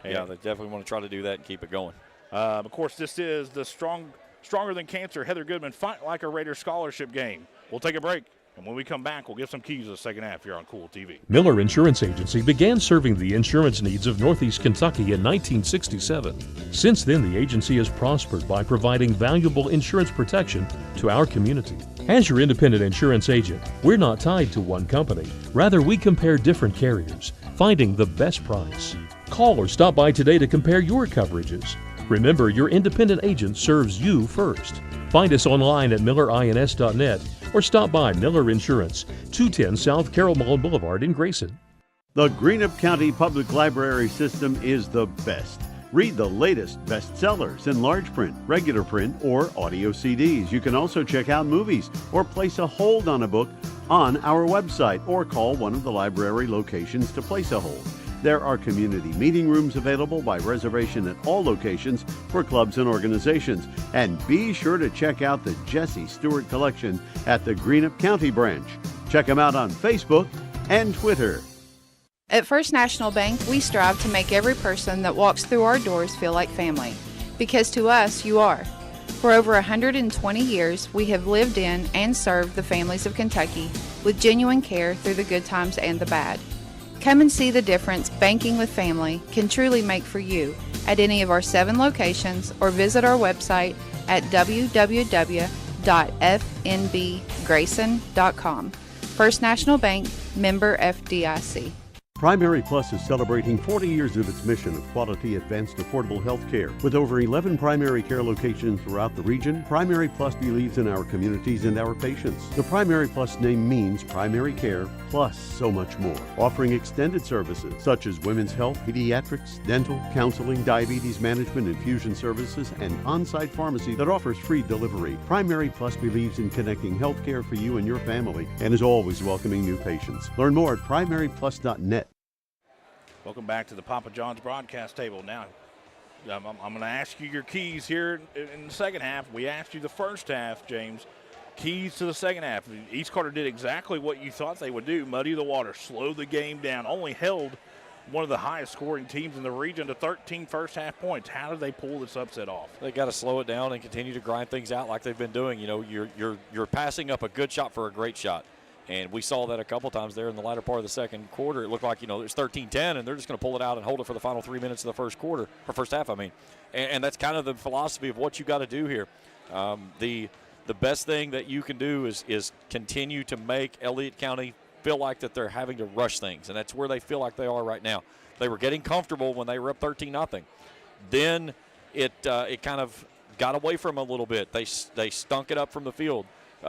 Yeah, they definitely want to try to do that and keep it going. Of course, this is the Stronger Than Cancer Heather Goodman Fight Like a Raider scholarship game. We'll take a break And when we come back, we'll get some keys to the second half here on Kool TV. Miller Insurance Agency began serving the insurance needs of Northeast Kentucky in 1967. Since then, the agency has prospered by providing valuable insurance protection to our community. As your independent insurance agent, we're not tied to one company. Rather, we compare different carriers, finding the best price. Call or stop by today to compare your coverages. Remember, your independent agent serves you first. Find us online at millerins.net or stop by Miller Insurance, 210 South Carroll Mall Boulevard in Grayson. The Greenup County Public Library System is the best. Read the latest bestsellers in large print, regular print, or audio CDs. You can also check out movies or place a hold on a book on our website or call one of the library locations to place a hold. There are community meeting rooms available by reservation at all locations for clubs and organizations. And be sure to check out the Jesse Stewart collection at the Greenup County branch. Check them out on Facebook and Twitter. At First National Bank, we strive to make every person that walks through our doors feel like family. Because to us, you are. For over 120 years, we have lived in and served the families of Kentucky with genuine care through the good times and the bad. Come and see the difference banking with family can truly make for you at any of our 7 locations or visit our website at www.fnbgrayson.com. First National Bank, member FDIC. Primary Plus is celebrating 40 years of its mission of quality, advanced, affordable health care. With over 11 primary care locations throughout the region, Primary Plus believes in our communities and our patients. The Primary Plus name means primary care plus so much more, offering extended services such as women's health, pediatrics, dental, counseling, diabetes management, infusion services, and on-site pharmacy that offers free delivery. Primary Plus believes in connecting health care for you and your family and is always welcoming new patients. Learn more at primaryplus.net. Welcome back to the Papa John's broadcast table. Now, I'm going to ask you your keys here in the second half. We asked you the first half, James. Keys to the second half. East Carter did exactly what you thought they would do, muddy the water, slow the game down, only held one of the highest scoring teams in the region to 13 first half points. How did they pull this upset off? They got to slow it down and continue to grind things out like they've been doing. You know, you're passing up a good shot for a great shot. And we saw that a couple times there in the latter part of the second quarter. It looked like, it's 13-10, and they're just going to pull it out and hold it for the final 3 minutes of the first quarter, or first half, I mean. And that's kind of the philosophy of what you got to do here. The best thing that you can do is continue to make Elliott County feel like that they're having to rush things, and that's where they feel like they are right now. They were getting comfortable when they were up 13-0. Then it kind of got away from them a little bit. They stunk it up from the field.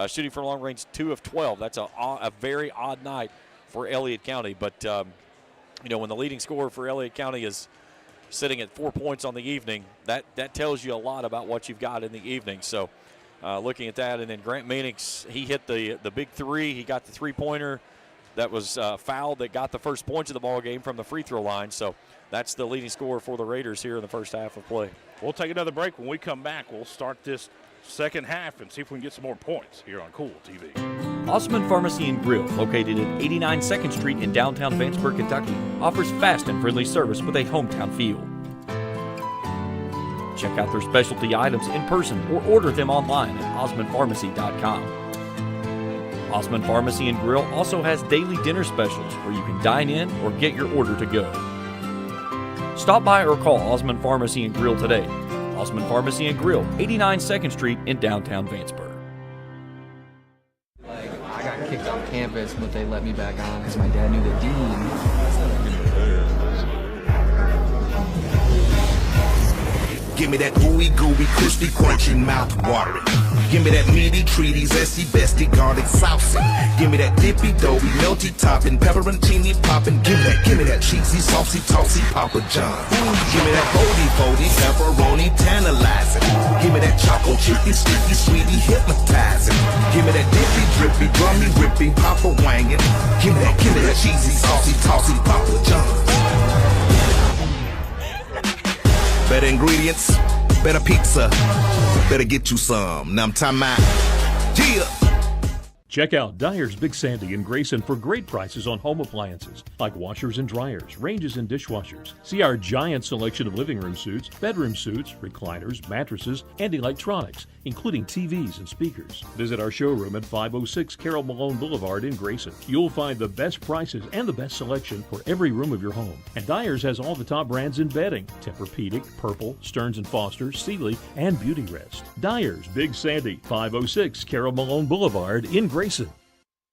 Shooting from long range, 2 of 12. That's a very odd night for Elliott County. But, when the leading scorer for Elliott County is sitting at 4 points on the evening, that tells you a lot about what you've got in the evening. So looking at that, and then Grant Meanix, he hit the big three. He got the three-pointer that was fouled that got the first points of the ball game from the free throw line. So that's the leading scorer for the Raiders here in the first half of play. We'll take another break. When we come back, we'll start this second half and see if we can get some more points here on Kool TV. Osman Pharmacy and Grill, located at 89 2nd Street in downtown Vanceburg, Kentucky, offers fast and friendly service with a hometown feel. Check out their specialty items in person or order them online at osmanpharmacy.com. Osman Pharmacy and Grill also has daily dinner specials where you can dine in or get your order to go. Stop by or call Osman Pharmacy and Grill today. Osman Pharmacy and Grill, 89 2nd Street in downtown Vanceburg. I got kicked off campus, but they let me back on because my dad knew the dean. Give me that ooey gooey, crispy, crunchy, mouth watering. Give me that meaty, treaty, zesty, bestie, garlic saucy. Give me that dippy, doughy, melty topping, pepperoncini popping. Give me that cheesy, saucy, tossy Papa John. Give me that foldy, pepperoni, tantalizing. Give me that chocolate chippy, sticky, sweetie, hypnotizing. Give me that dippy, drippy, drummy, rippy, Papa wangin'. Give me that cheesy, saucy, tossy Papa John. Better ingredients, better pizza, better get you some. Now I'm talking about, yeah. Check out Dyer's Big Sandy in Grayson for great prices on home appliances like washers and dryers, ranges and dishwashers. See our giant selection of living room suites, bedroom suites, recliners, mattresses, and electronics, including TVs and speakers. Visit our showroom at 506 Carroll Malone Boulevard in Grayson. You'll find the best prices and the best selection for every room of your home. And Dyer's has all the top brands in bedding: Tempur-Pedic, Purple, Stearns & Foster, Sealy, and Beauty Rest. Dyer's Big Sandy, 506 Carroll Malone Boulevard in Grayson.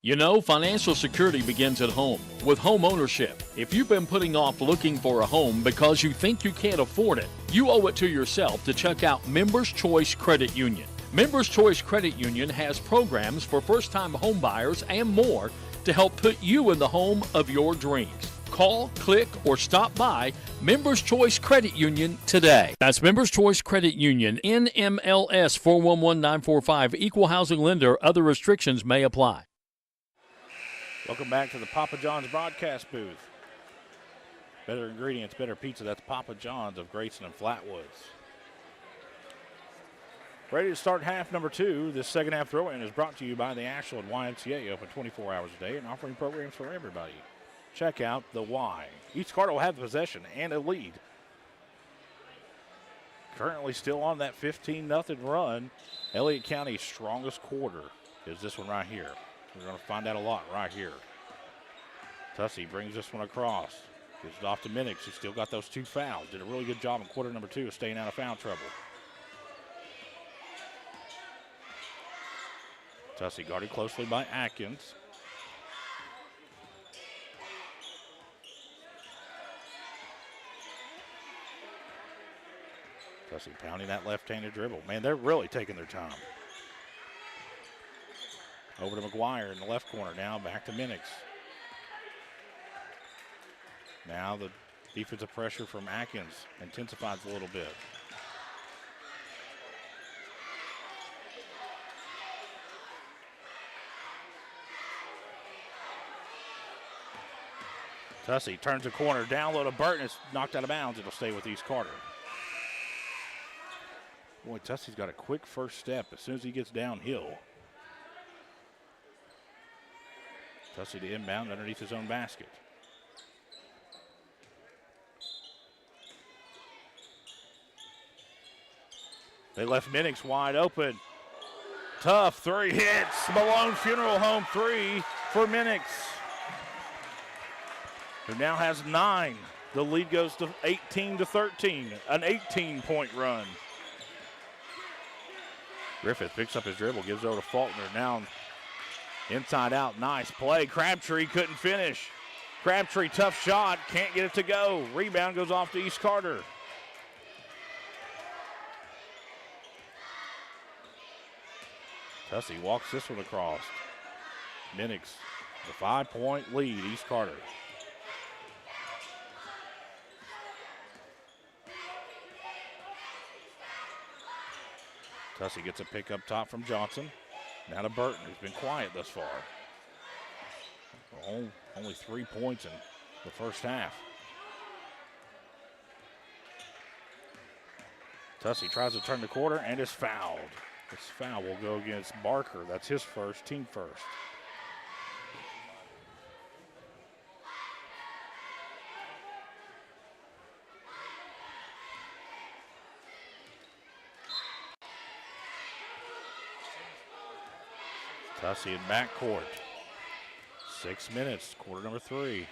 You know, financial security begins at home with home ownership. If you've been putting off looking for a home because you think you can't afford it, you owe it to yourself to check out Members Choice Credit Union. Members Choice Credit Union has programs for first-time home buyers and more to help put you in the home of your dreams. Call, click, or stop by Members Choice Credit Union today. That's Members Choice Credit Union, NMLS 411945, Equal Housing Lender. Other restrictions may apply. Welcome back to the Papa John's broadcast booth. Better ingredients, better pizza. That's Papa John's of Grayson and Flatwoods. Ready to start half number 2. This second half throw-in is brought to you by the Ashland YMCA, open 24 hours a day and offering programs for everybody. Check out the Y. Each Carter will have the possession and a lead. Currently still on that 15-0 run. Elliott County's strongest quarter is this one right here. We're going to find out a lot right here. Tussey brings this one across. Gives it off to Minix. He's still got those 2 fouls. Did a really good job in quarter number 2 of staying out of foul trouble. Tussey guarded closely by Atkins. Tussey pounding that left-handed dribble. Man, they're really taking their time. Over to McGuire in the left corner now, back to Minix. Now the defensive pressure from Atkins intensifies a little bit. Tussey turns the corner, down low to Burton. It's knocked out of bounds. It'll stay with East Carter. Boy, Tussey's got a quick first step as soon as he gets downhill. Tussey to inbound underneath his own basket. They left Minix wide open. Tough 3 hits. Malone Funeral Home 3 for Minix, who now has 9. The lead goes to 18-13, an 18-point run. Griffith picks up his dribble, gives it over to Faulkner. Now inside out, nice play. Crabtree couldn't finish. Crabtree, tough shot, can't get it to go. Rebound goes off to East Carter. Tussey walks this one across. Minix, the 5-point lead, East Carter. Tussey gets a pick up top from Johnson. Now to Burton, who's been quiet thus far. Only 3 points in the first half. Tussey tries to turn the corner and is fouled. This foul will go against Barker. That's his first, team first. Tussey in backcourt. 6 minutes, quarter number 3.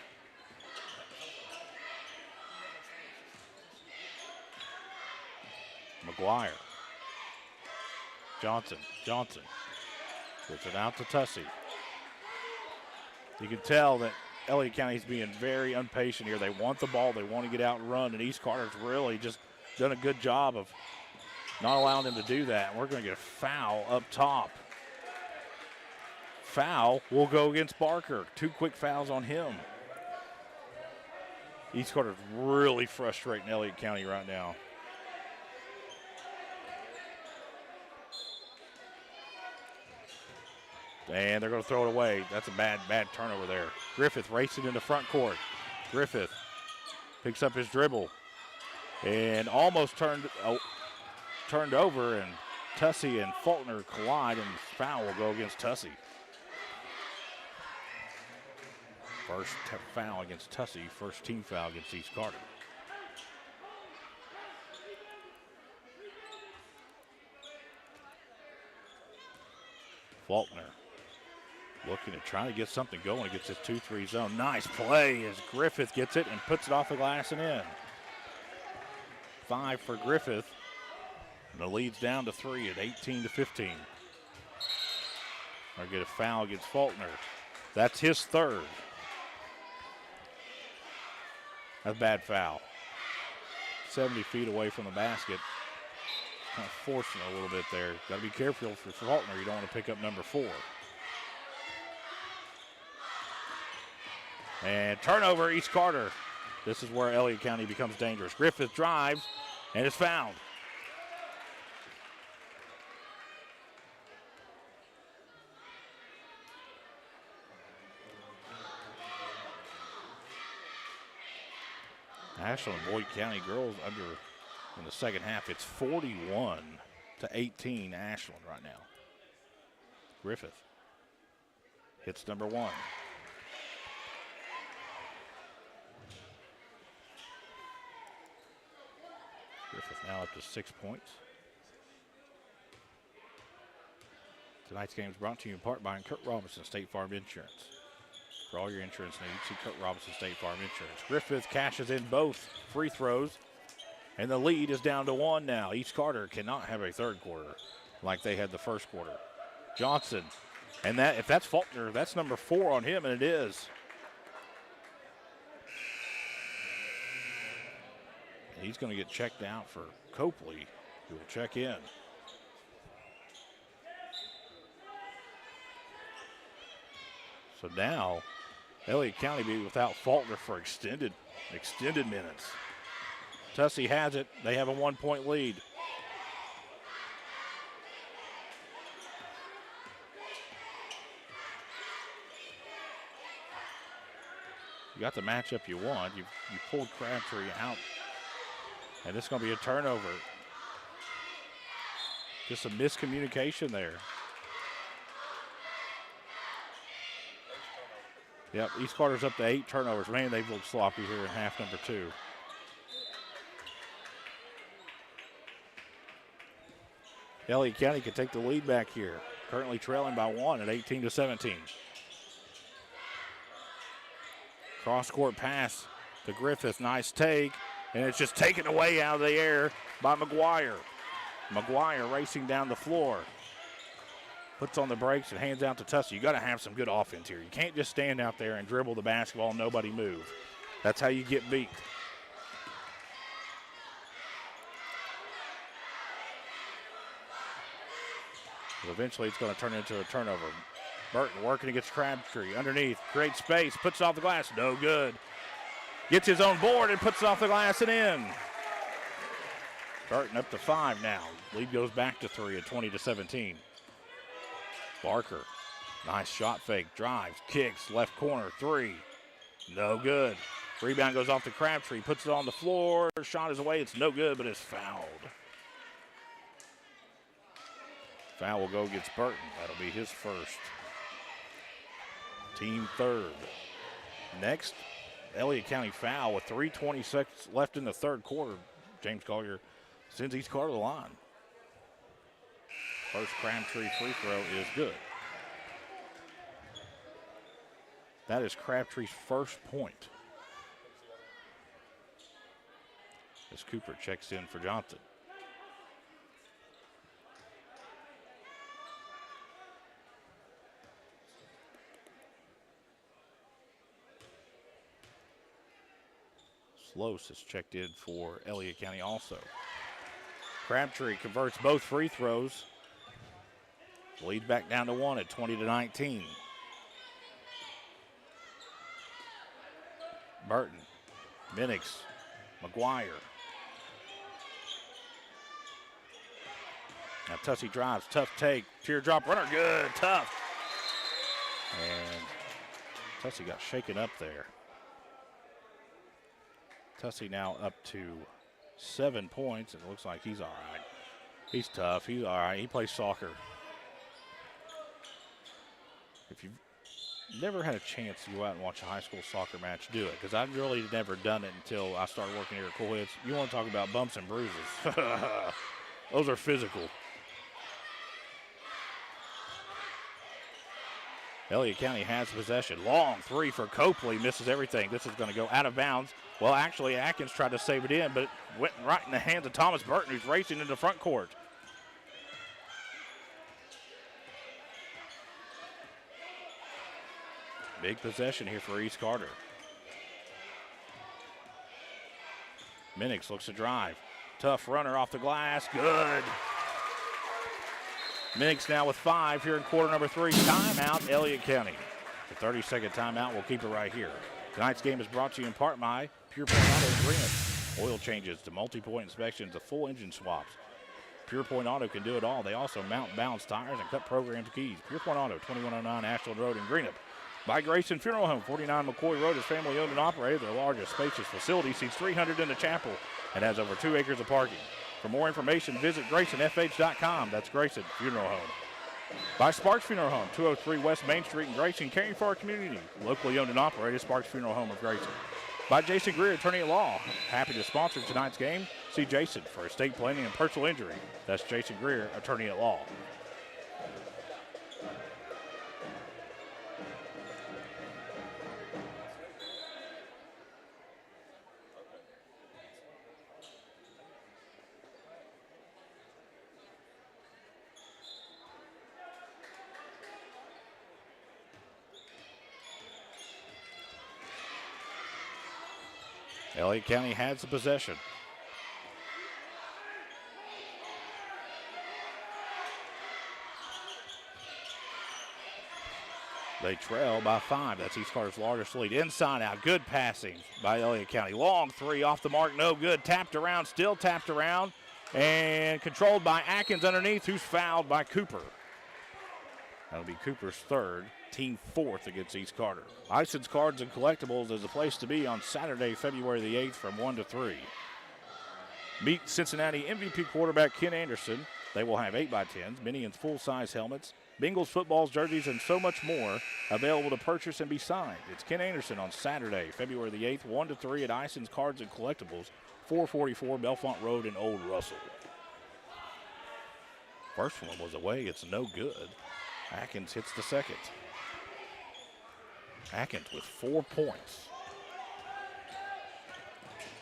McGuire. Johnson gets it out to Tussey. You can tell that Elliott County's being very impatient here. They want the ball, they want to get out and run, and East Carter's really just done a good job of not allowing them to do that. And we're going to get a foul up top. Foul will go against Barker. 2 quick fouls on him. East Carter's really frustrating Elliott County right now. And they're going to throw it away. That's a bad turnover there. Griffith racing into front court. Griffith picks up his dribble and almost turned over, and Tussey and Faulkner collide, and foul will go against Tussey. First foul against Tussey, first team foul against East Carter. Faulkner looking to try to get something going against this 2-3 zone. Nice play as Griffith gets it and puts it off the glass and in. 5 for Griffith. And the lead's down to 3 at 18-15. Or get a foul against Faulkner. That's his third. That's a bad foul. 70 feet away from the basket. Kind of forcing it a little bit there. Got to be careful for Faulkner. You don't want to pick up number 4. And turnover, East Carter. This is where Elliott County becomes dangerous. Griffith drives and is fouled. Ashland and Boyd County girls under in the second half. It's 41-18 Ashland right now. Griffith hits number 1. Griffith now up to 6 points. Tonight's game is brought to you in part by Kurt Robinson State Farm Insurance. For all your insurance needs, see Kurt Robinson State Farm Insurance. Griffith cashes in both free throws, and the lead is down to 1 now. East Carter cannot have a third quarter like they had the first quarter. Johnson, and that if that's Faulkner, that's number 4 on him, and it is. And he's going to get checked out for Copley, who will check in. So now, Elliott County be without Faulkner for extended minutes. Tussey has it. They have a 1-point lead. You got the matchup you want. You pulled Crabtree out. And it's going to be a turnover. Just a miscommunication there. Yep, East Carter's up to 8 turnovers. Man, they've looked sloppy here in half number 2. Elliott County can take the lead back here. Currently trailing by 1 at 18-17. Cross-court pass to Griffith. Nice take. And it's just taken away out of the air by McGuire. McGuire racing down the floor. Puts on the brakes and hands out to Tussey. You got to have some good offense here. You can't just stand out there and dribble the basketball and nobody move. That's how you get beat. But eventually it's going to turn into a turnover. Burton working against Crabtree. Underneath, great space, puts it off the glass. No good. Gets his own board and puts it off the glass and in. Burton up to 5 now. Lead goes back to 3 at 20-17. Barker, nice shot fake, drives, kicks, left corner, 3. No good. Rebound goes off to Crabtree, puts it on the floor. Shot is away, it's no good, but it's fouled. Foul will go against Burton. That'll be his first. Team third. Next, Elliott County foul with 3:26 left in the third quarter. James Collier sends East Carter to the line. First Crabtree free throw is good. That is Crabtree's first point. As Cooper checks in for Johnson. Slose has checked in for Elliott County also. Crabtree converts both free throws. Lead back down to 1 at 20-19. Burton, Minix, McGuire. Now Tussey drives, tough take, teardrop runner, good, tough. And Tussey got shaken up there. Tussey now up to 7 points, and it looks like he's all right. He's tough, he's all right, he plays soccer. If you've never had a chance to go out and watch a high school soccer match do it because I've really never done it until I started working here at Kool Hits. You want to talk about bumps and bruises. Those are physical. Elliott County has possession. Long three for Copley. Misses everything. This is going to go out of bounds. Well, actually, Atkins tried to save it in, but it went right in the hands of Thomas Burton, who's racing into front court. Big possession here for East Carter. Minix looks to drive. Tough runner off the glass. Good. Minix now with 5 here in quarter number 3. Timeout, Elliott County. The 30-second timeout, we'll keep it right here. Tonight's game is brought to you in part by Pure Point Auto Agreement. Oil changes to multi-point inspections to full engine swaps. Pure Point Auto can do it all. They also mount balance tires and cut programs keys. Pure Point Auto, 2109 Ashland Road in Greenup. By Grayson Funeral Home, 49 McCoy Road is family owned and operated. Their largest, spacious facility seats 300 in the chapel and has over 2 acres of parking. For more information, visit GraysonFH.com. That's Grayson Funeral Home. By Sparks Funeral Home, 203 West Main Street in Grayson, caring for our community. Locally owned and operated, Sparks Funeral Home of Grayson. By Jason Greer, attorney at law. Happy to sponsor tonight's game. See Jason for estate planning and personal injury. That's Jason Greer, attorney at law. Elliott County has the possession. They trail by 5. That's East Carter's largest lead. Inside out. Good passing by Elliott County. Long three off the mark. No good. Tapped around. Still tapped around. And controlled by Atkins underneath, who's fouled by Cooper. That'll be Cooper's third. Team 4th against East Carter. Ison's Cards and Collectibles is the place to be on Saturday, February the 8th from 1 to 3. Meet Cincinnati MVP quarterback Ken Anderson. They will have 8x10s, Minions full-size helmets, Bengals footballs, jerseys, and so much more available to purchase and be signed. It's Ken Anderson on Saturday, February the 8th, 1 to 3 at Ison's Cards and Collectibles, 444 Belfont Road in Old Russell. First one was away. It's no good. Atkins hits the second. Atkins with 4 points.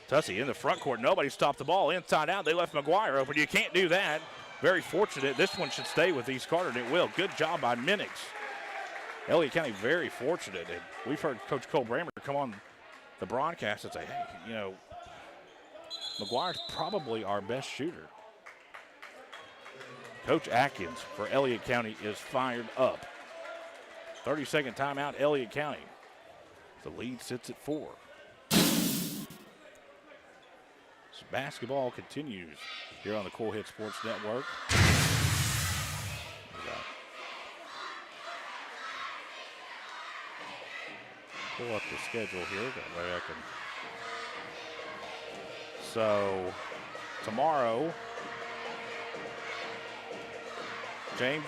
Tussey in the front court. Nobody stopped the ball. Inside out. They left McGuire open. You can't do that. Very fortunate. This one should stay with East Carter, and it will. Good job by Minix. Elliott County very fortunate. And we've heard Coach Cole Bramer come on the broadcast and say, hey, you know, McGuire's probably our best shooter. Coach Atkins for Elliott County is fired up. 30-second timeout, Elliott County. The lead sits at 4. So basketball continues here on the Kool Hit Sports Network. Pull up the schedule here. That way I can. So tomorrow, James,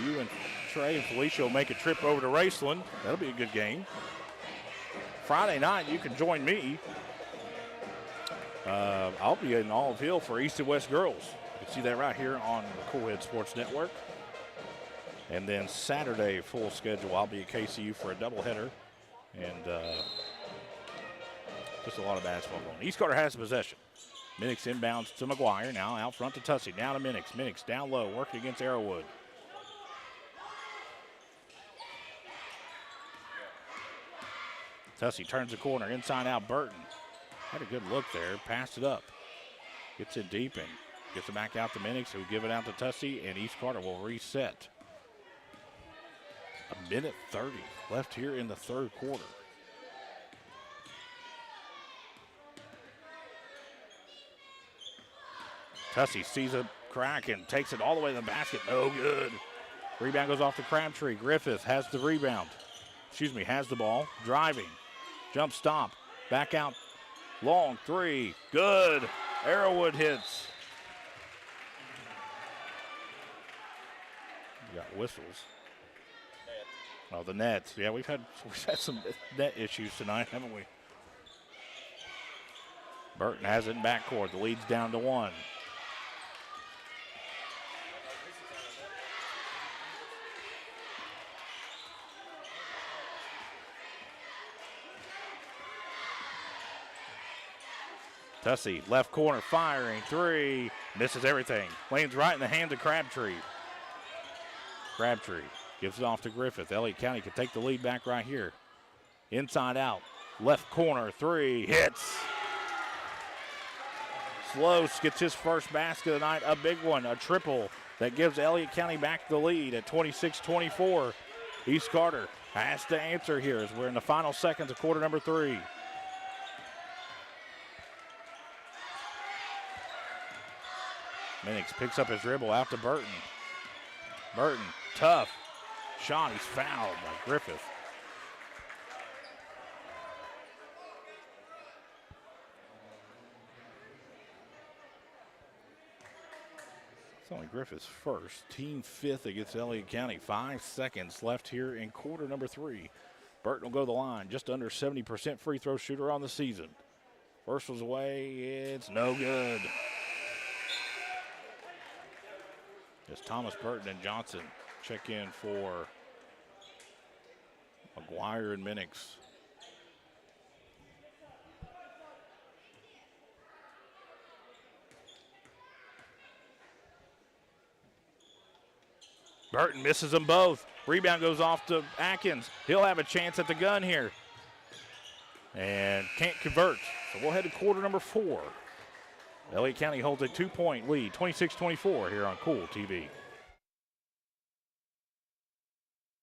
you and Trey and Felicia will make a trip over to Raceland. That'll be a good game. Friday night, you can join me. I'll be in Olive Hill for East and West Girls. You can see that right here on the Kool Hit Sports Network. And then Saturday, full schedule, I'll be at KCU for a doubleheader. And just a lot of basketball going. East Carter has the possession. Minix inbounds to McGuire. Now out front to Tussey. Now to Minix. Minix down low, working against Arrowwood. Tussey turns the corner. Inside out, Burton. Had a good look there. Passed it up. Gets it deep and gets it back out to Minix, who give it out to Tussey, and East Carter will reset. 1:30 left here in the third quarter. Tussey sees a crack and takes it all the way to the basket. No good. Rebound goes off to Crabtree. Griffith has the rebound. Has the ball. Driving. Jump stop. Back out. Long three. Good. Arrowwood hits. We got whistles. Oh, the nets. Yeah, we've had some net issues tonight, haven't we? Burton has it in backcourt. The lead's down to 1. Tussey, left corner, firing, 3. Misses everything. Lands right in the hands of Crabtree. Crabtree gives it off to Griffith. Elliott County can take the lead back right here. Inside out, left corner, 3. Hits. Sloas gets his first basket of the night, a big one, a triple that gives Elliott County back the lead at 26-24. East Carter has to answer here as we're in the final seconds of quarter number 3. Minix picks up his dribble out to Burton. Burton, tough shot. He's fouled by Griffith. It's only Griffith's first. Team 5th against Elliott County. 5 seconds left here in quarter number 3. Burton will go to the line. Just under 70% free throw shooter on the season. First was away. It's no good. As Thomas, Burton, and Johnson check in for McGuire and Minix. Burton misses them both. Rebound goes off to Atkins. He'll have a chance at the gun here. And can't convert. So we'll head to quarter number 4. Elliott County holds a 2-point lead, 26-24 here on Kool TV.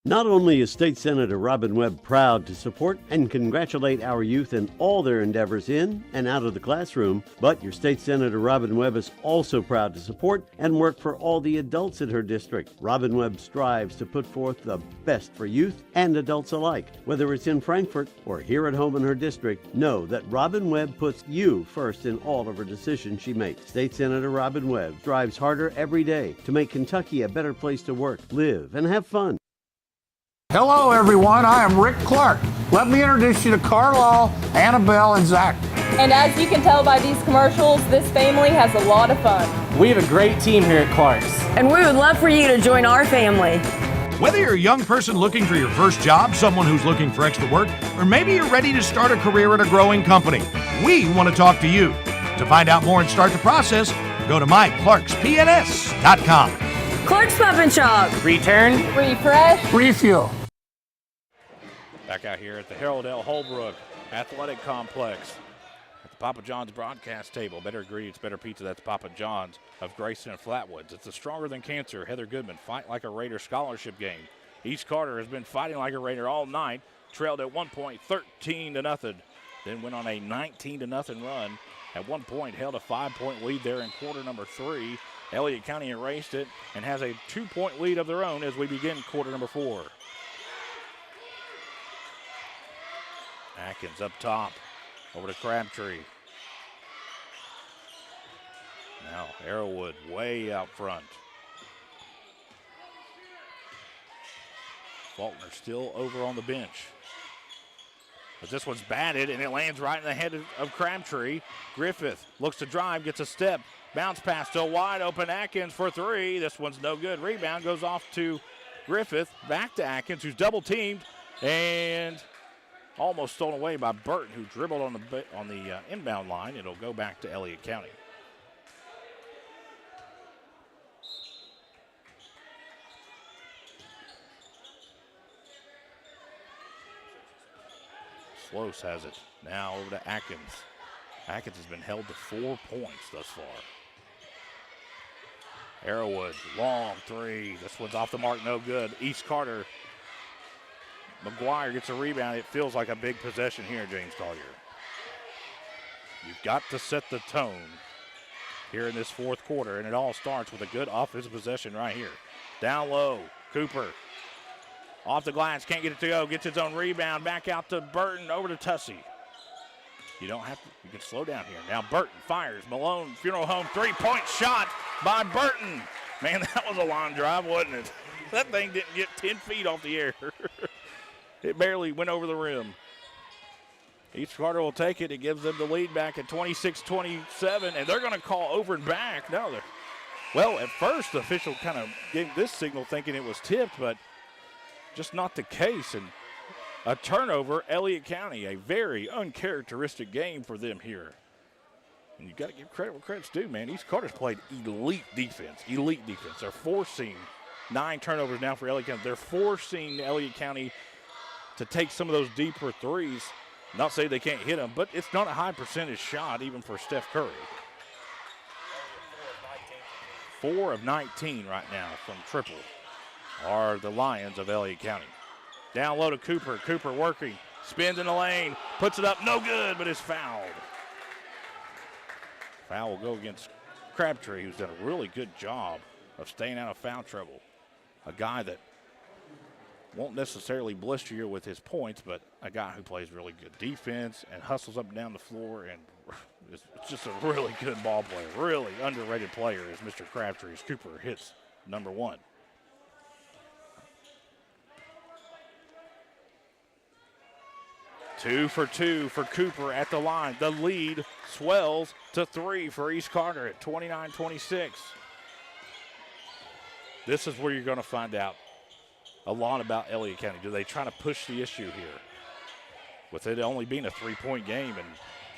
Not only is State Senator Robin Webb proud to support and congratulate our youth in all their endeavors in and out of the classroom, but your State Senator Robin Webb is also proud to support and work for all the adults in her district. Robin Webb strives to put forth the best for youth and adults alike. Whether it's in Frankfort or here at home in her district, know that Robin Webb puts you first in all of her decisions she makes. State Senator Robin Webb strives harder every day to make Kentucky a better place to work, live, and have fun. Hello, everyone. I am Rick Clark. Let me introduce you to Carlisle, Annabelle, and Zach. And as you can tell by these commercials, this family has a lot of fun. We have a great team here at Clark's. And we would love for you to join our family. Whether you're a young person looking for your first job, someone who's looking for extra work, or maybe you're ready to start a career at a growing company, we want to talk to you. To find out more and start the process, go to myclarkspns.com. Clark's Pump and Shop. Return. Refresh. Refuel. Back out here at the Harold L. Holbrook Athletic Complex at the Papa John's broadcast table. Better ingredients, better pizza. That's Papa John's of Grayson and Flatwoods. It's the Stronger Than Cancer Heather Goodman Fight Like a Raider scholarship game. East Carter has been fighting like a Raider all night. Trailed at 1 point, 13-0. Then went on a 19-0 run. At 1 point, held a 5-point lead there in quarter number 3. Elliott County erased it and has a 2-point lead of their own as we begin quarter number 4. Atkins up top, over to Crabtree. Now Arrowwood way out front. Faulkner still over on the bench. But this one's batted, and it lands right in the head of Crabtree. Griffith looks to drive, gets a step. Bounce pass, still wide open. Atkins for 3. This one's no good. Rebound goes off to Griffith. Back to Atkins, who's double teamed. And almost stolen away by Burton, who dribbled on the inbound line. It'll go back to Elliott County. Sloas has it. Now over to Atkins. Atkins has been held to 4 points thus far. Arrowwood, long 3. This one's off the mark, no good. East Carter. McGuire gets a rebound. It feels like a big possession here, James Collier. You've got to set the tone here in this fourth quarter, and it all starts with a good offensive possession right here. Down low, Cooper. Off the glass, can't get it to go. Gets his own rebound. Back out to Burton, over to Tussey. You don't have to, you can slow down here. Now Burton fires. Malone, Funeral Home, 3-point shot by Burton. Man, that was a long drive, wasn't it? That thing didn't get 10 feet off the air. It barely went over the rim. East Carter will take it. It gives them the lead back at 26-27, and they're going to call over and back. No, well, at first the official kind of gave this signal thinking it was tipped, but just not the case. And a turnover, Elliott County, a very uncharacteristic game for them here. And you got to give credit where credit's due, man. East Carter's played elite defense. They're forcing 9 turnovers now for Elliott County. They're forcing Elliott County to take some of those deeper threes. Not say they can't hit them, but it's not a high percentage shot even for Steph Curry. 4 of 19 right now from triple are the Lions of Elliott County. Down low to Cooper. Cooper working, spins in the lane, puts it up, no good, but is fouled. Foul will go against Crabtree, who's done a really good job of staying out of foul trouble. A guy that won't necessarily blister you with his points, but a guy who plays really good defense and hustles up and down the floor, and it's just a really good ball player. Really underrated player is Mr. Crabtree as Cooper hits number 1. Two for two for Cooper at the line. The lead swells to 3 for East Carter at 29-26. This is where you're going to find out a lot about Elliott County. Do they try to push the issue here? With it only being a 3-point game and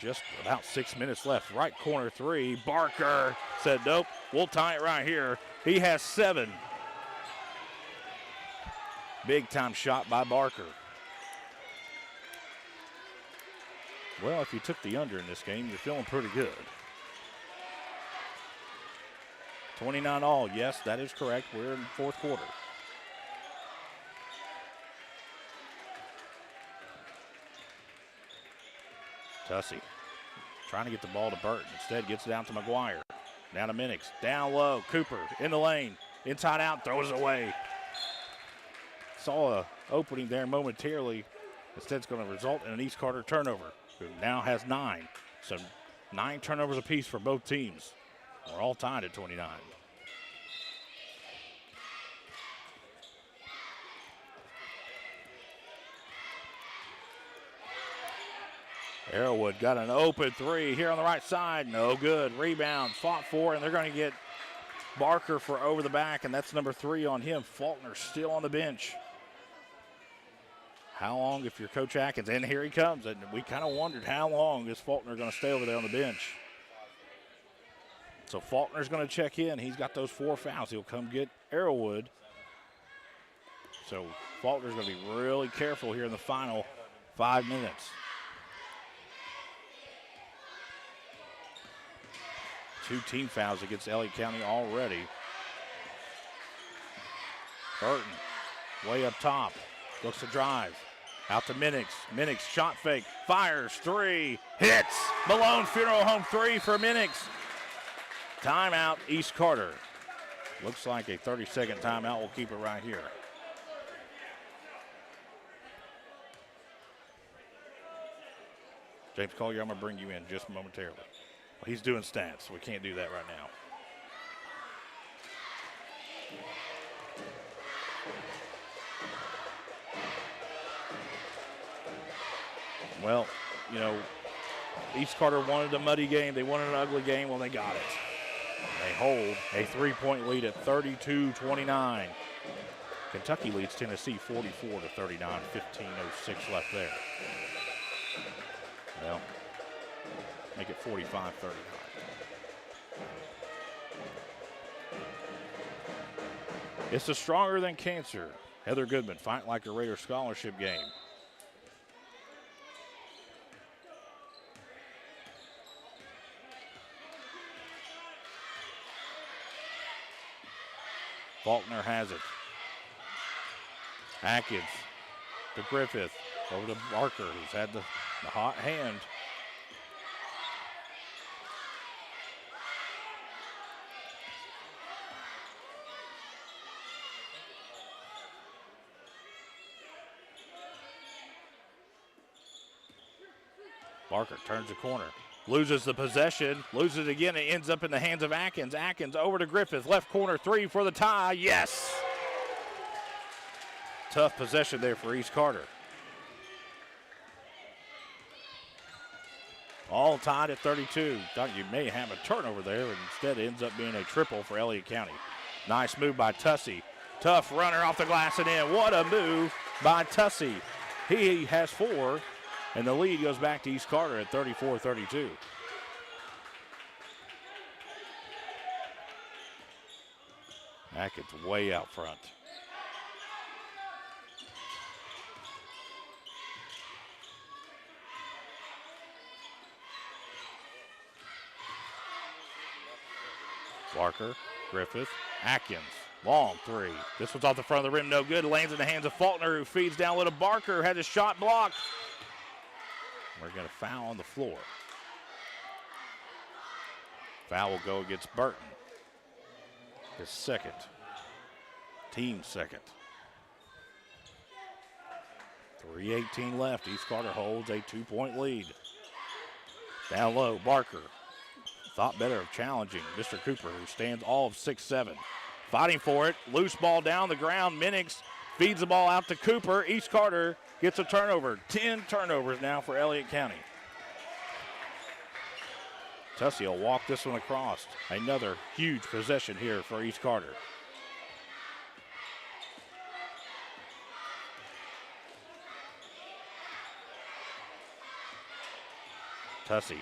just about 6 minutes left. Right corner 3. Barker said, nope, we'll tie it right here. He has 7. Big time shot by Barker. Well, if you took the under in this game, you're feeling pretty good. 29 all. Yes, that is correct. We're in the fourth quarter. Tussey trying to get the ball to Burton. Instead gets it down to McGuire. Down to Minix. Down low. Cooper in the lane. Inside out. Throws it away. Saw an opening there momentarily. Instead it's going to result in an East Carter turnover, who now has 9. So 9 turnovers apiece for both teams. We're all tied at 29. Arrowwood got an open 3 here on the right side. No good. Rebound. Fought for, and they're going to get Barker for over the back, and that's number 3 on him. Faulkner still on the bench. How long if you're Coach Atkins? And here he comes. And we kind of wondered how long is Faulkner going to stay over there on the bench. So Faulkner's going to check in. He's got those 4 fouls. He'll come get Arrowwood. So Faulkner's going to be really careful here in the final 5 minutes. 2 team fouls against Elliott County already. Burton way up top. Looks to drive. Out to Minix. Minix shot fake. Fires 3. Hits. Malone Funeral Home 3 for Minix. Timeout East Carter. Looks like a 30-second timeout. We'll keep it right here. James Collier, I'm going to bring you in just momentarily. Well, he's doing stats. We can't do that right now. Well, you know, East Carter wanted a muddy game. They wanted an ugly game. Well, they got it. They hold a 3-point lead at 32-29. Kentucky leads Tennessee 44-39. 15:06 left there. Well, make it 45-39. It's a Stronger Than Cancer. Heather Goodman, Fight Like a Raider scholarship game. Faulkner has it. Atkins to Griffith. Over to Barker, who's had the hot hand. Barker turns the corner. Loses the possession, loses it again. It ends up in the hands of Atkins. Atkins over to Griffith. Left corner 3 for the tie. Yes! Tough possession there for East Carter. All tied at 32. Thought you may have a turnover there, and instead it ends up being a triple for Elliott County. Nice move by Tussey. Tough runner off the glass and in. What a move by Tussey. He has 4, and the lead goes back to East Carter at 34-32. Atkins way out front. Barker, Griffith, Atkins, long 3. This one's off the front of the rim, no good. Lands in the hands of Faulkner, who feeds down low to Barker, had his shot blocked. We're going to foul on the floor. Foul will go against Burton. His second. Team second. 3:18 left. East Carter holds a 2-point lead. Down low, Barker. Thought better of challenging Mr. Cooper, who stands all of 6'7". Fighting for it. Loose ball down the ground. Minix feeds the ball out to Cooper. East Carter gets a turnover. 10 turnovers now for Elliott County. Tussey will walk this one across. Another huge possession here for East Carter. Tussey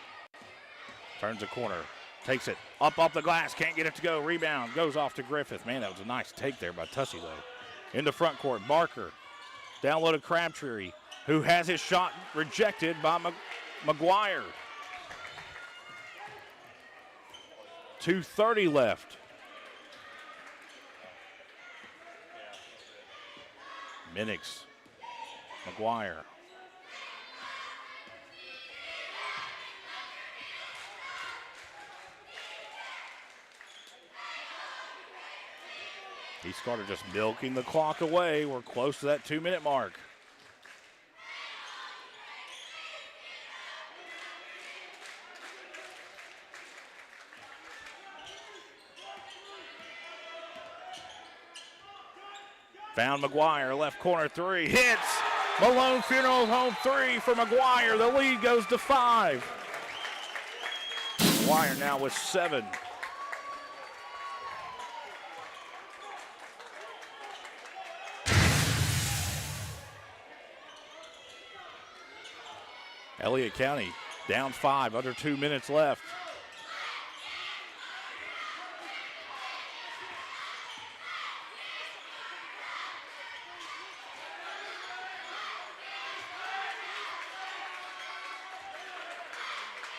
turns the corner, takes it up off the glass, can't get it to go. Rebound goes off to Griffith. Man, that was a nice take there by Tussey, though. In the front court, Barker down low to Crabtree, who has his shot rejected by McGuire. 2:30 left. Minix, McGuire. East Carter just milking the clock away. We're close to that 2-minute mark. Found McGuire, left corner 3, hits. Malone Funeral Home 3 for McGuire. The lead goes to 5. McGuire now with 7. Elliott County down 5, under 2 minutes left.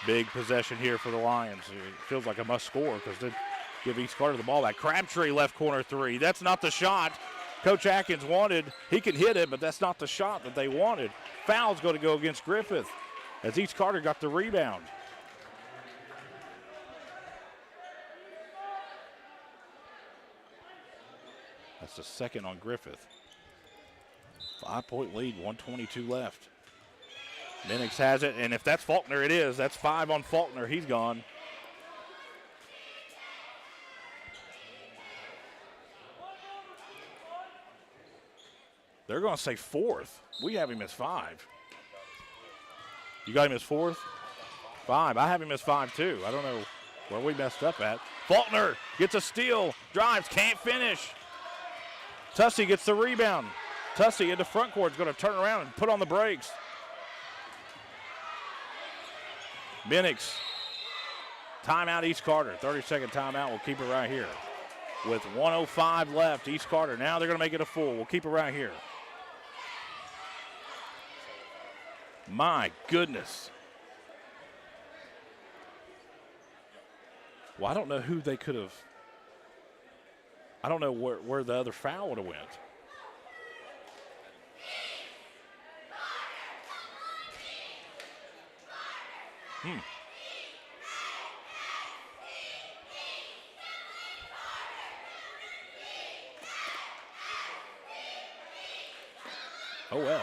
Big possession here for the Lions. It feels like a must score because they give East Carter the ball back. Crabtree left corner 3. That's not the shot Coach Atkins wanted. He can hit it, but that's not the shot that they wanted. Foul's going to go against Griffith as East Carter got the rebound. That's the second on Griffith. 5-point lead, 1:22 left. Minix has it, and if that's Faulkner, it is. That's 5 on Faulkner. He's gone. They're going to say 4th. We have him as 5. You got him as 4th? 5. I have him as 5 too. I don't know where we messed up at. Faulkner gets a steal, drives, can't finish. Tussey gets the rebound. Tussey in the front court is going to turn around and put on the brakes. Minix. Timeout East Carter. 30-second timeout. We'll keep it right here. With 1:05 left, East Carter. Now they're going to make it a full. We'll keep it right here. My goodness. Well, I don't know who they could have. I don't know where the other foul would have went. Oh, well.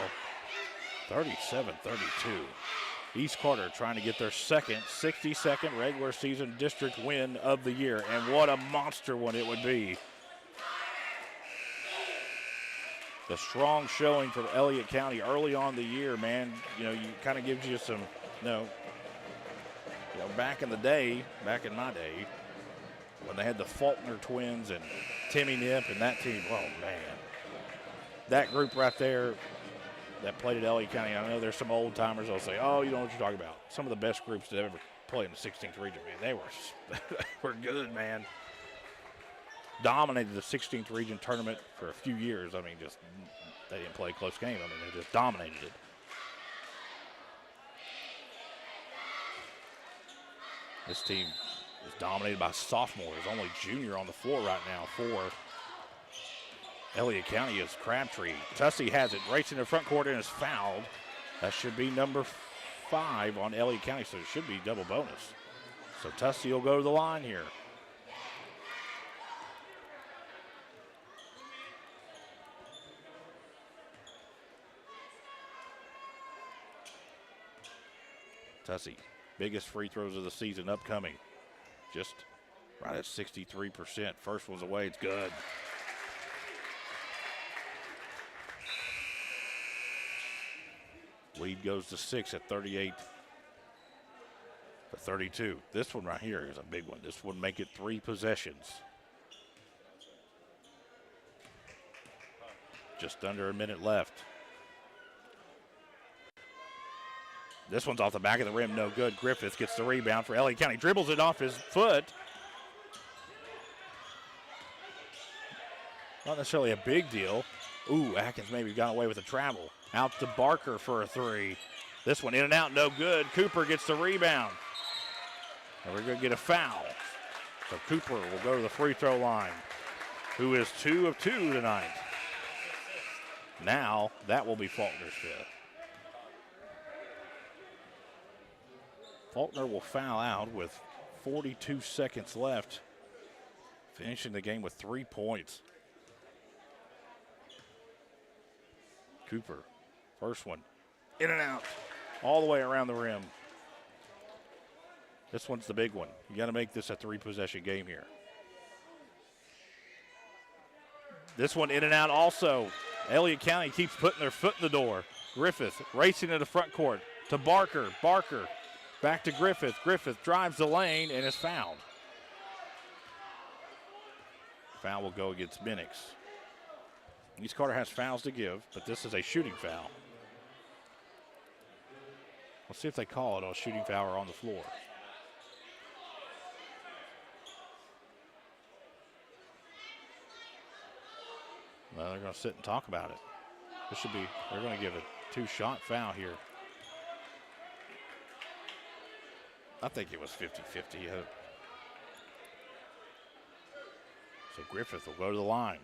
37-32. East Carter trying to get their second 62nd regular season district win of the year. And what a monster one it would be. The strong showing from Elliott County early on the year, man, you know, kind of gives you some, You know, back in the day, back in my day, when they had the Faulkner twins and Timmy Nip and that team, oh, man. That group right there that played at Elliott County, I know there's some old-timers that'll say, oh, you know what you're talking about. Some of the best groups that ever played in the 16th region, man. They were good, man. Dominated the 16th region tournament for a few years. I mean, just they didn't play a close game. I mean, they just dominated it. This team is dominated by sophomores. Only junior on the floor right now for Elliott County is Crabtree. Tussey has it, racing in the front court and is fouled. That should be number 5 on Elliott County, so it should be double bonus. So Tussey will go to the line here. Tussey, biggest free throws of the season upcoming. Just right at 63%. First one's away, it's good. Lead goes to 6 at 38-32. This one right here is a big one. This would make it 3 possessions. Just under a minute left. This one's off the back of the rim, no good. Griffith gets the rebound for Elliott County. Dribbles it off his foot. Not necessarily a big deal. Ooh, Atkins maybe got away with a travel. Out to Barker for a 3. This one in and out, no good. Cooper gets the rebound. And we're going to get a foul. So Cooper will go to the free throw line, who is 2 of 2 tonight. Now, that will be Faulkner's 5th. Faulkner will foul out with 42 seconds left, finishing the game with 3 points. Cooper, first one, in and out, all the way around the rim. This one's the big one. You got to make this a 3-possession game here. This one in and out also. Elliott County keeps putting their foot in the door. Griffith racing to the front court to Barker. Barker back to Griffith. Griffith drives the lane and is fouled. Foul will go against Minix. East Carter has fouls to give, but this is a shooting foul. Let's see if they call it on a shooting foul or on the floor. Well, they're going to sit and talk about it. This should be, they're going to give a 2-shot foul here. I think it was 50-50. So Griffith will go to the line.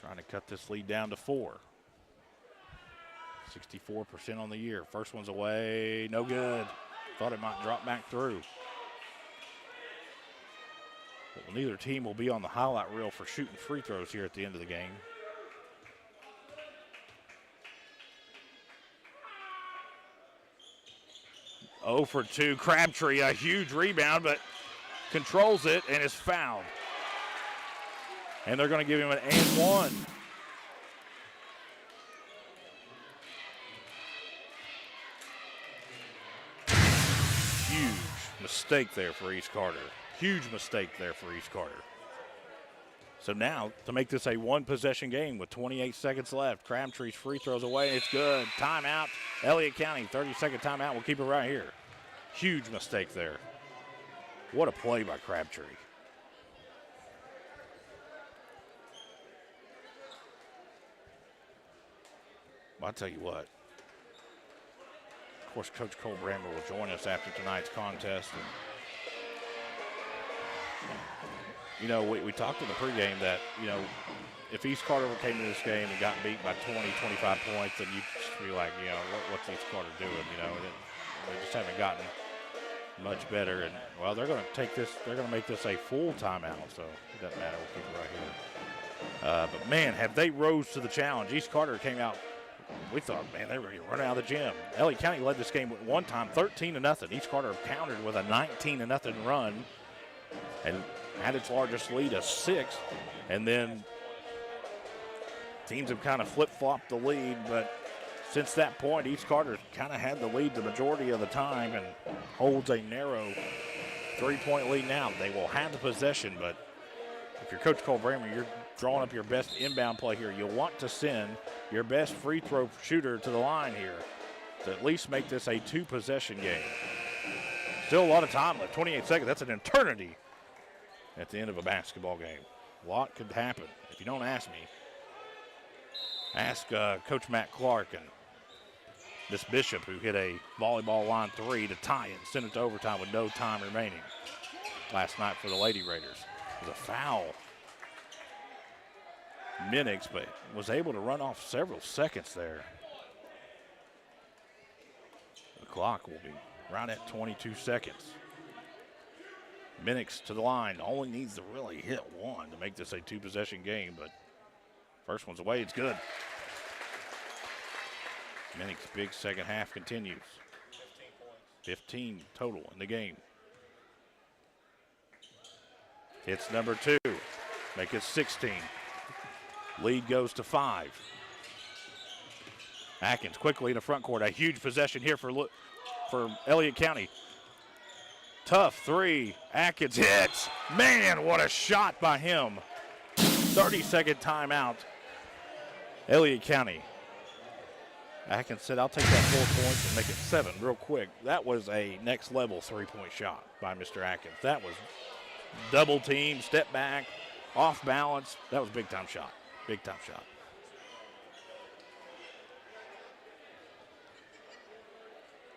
Trying to cut this lead down to 4. 64% on the year. First one's away, no good. Thought it might drop back through. Well, neither team will be on the highlight reel for shooting free throws here at the end of the game. Oh for 2, Crabtree, a huge rebound, but controls it and is fouled. And they're going to give him an and 1. Huge mistake there for East Carter. Huge mistake there for East Carter. So now, to make this a 1-possession game with 28 seconds left, Crabtree's free throws away. It's good. Timeout. Elliott County, 30-second timeout. We'll keep it right here. Huge mistake there. What a play by Crabtree. Well, I'll tell you what. Of course, Coach Cole Brammer will join us after tonight's contest. And, you know, we talked in the pregame that, you know, if East Carter came to this game and got beat by 20, 25 points, then you'd just be like, you know, what's East Carter doing? You know, they just haven't gotten much better. And, well, they're going to take this, they're going to make this a full timeout, so it doesn't matter. We'll keep it right here. But, man, have they rose to the challenge. East Carter came out. We thought, man, they were going to run out of the gym. Elliott County led this game at one time, 13-0. East Carter countered with a 19-0 run and had its largest lead of 6. And then teams have kind of flip-flopped the lead, but Since that point, East Carter's kind of had the lead the majority of the time and holds a narrow 3-point lead now. They will have the possession, but if you're Coach Cole Bramer, you're drawing up your best inbound play here. You'll want to send your best free throw shooter to the line here to at least make this a 2-possession game. Still a lot of time left, 28 seconds. That's an eternity at the end of a basketball game. A lot could happen. If you don't ask me, ask Coach Matt Clark and Miss Bishop, who hit a volleyball line 3 to tie it and send it to overtime with no time remaining last night for the Lady Raiders. It was a foul. Minix, but was able to run off several seconds there. The clock will be right at 22 seconds. Minix to the line. Only needs to really hit one to make this a 2-possession game, but first one's away. It's good. Minix big second half continues. 15 total in the game. Hits number 2. Make it 16. Lead goes to 5. Atkins quickly in the front court. A huge possession here for Elliott County. Tough 3. Atkins hits. Man, what a shot by him. 30-second timeout. Elliott County. Atkins said, I'll take that 4 points and make it 7 real quick. That was a next-level 3-point shot by Mr. Atkins. That was double team, step back, off balance. That was a big-time shot. Big-time shot.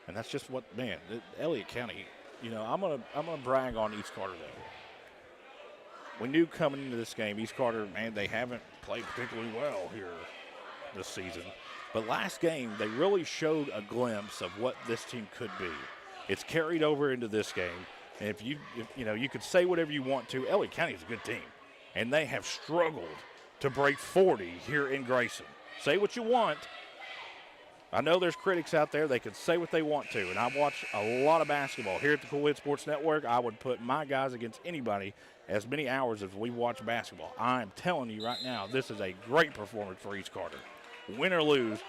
And that's just what, man, Elliott County, you know, I'm gonna brag on East Carter, though. We knew coming into this game, East Carter, man, they haven't played particularly well here this season. But last game, they really showed a glimpse of what this team could be. It's carried over into this game. And if you know, you could say whatever you want to. Elliott County is a good team. And they have struggled to break 40 here in Grayson. Say what you want. I know there's critics out there. They can say what they want to. And I watch a lot of basketball. Here at the Kool Sports Network, I would put my guys against anybody as many hours as we watch basketball. I'm telling you right now, this is a great performance for East Carter. Win or lose,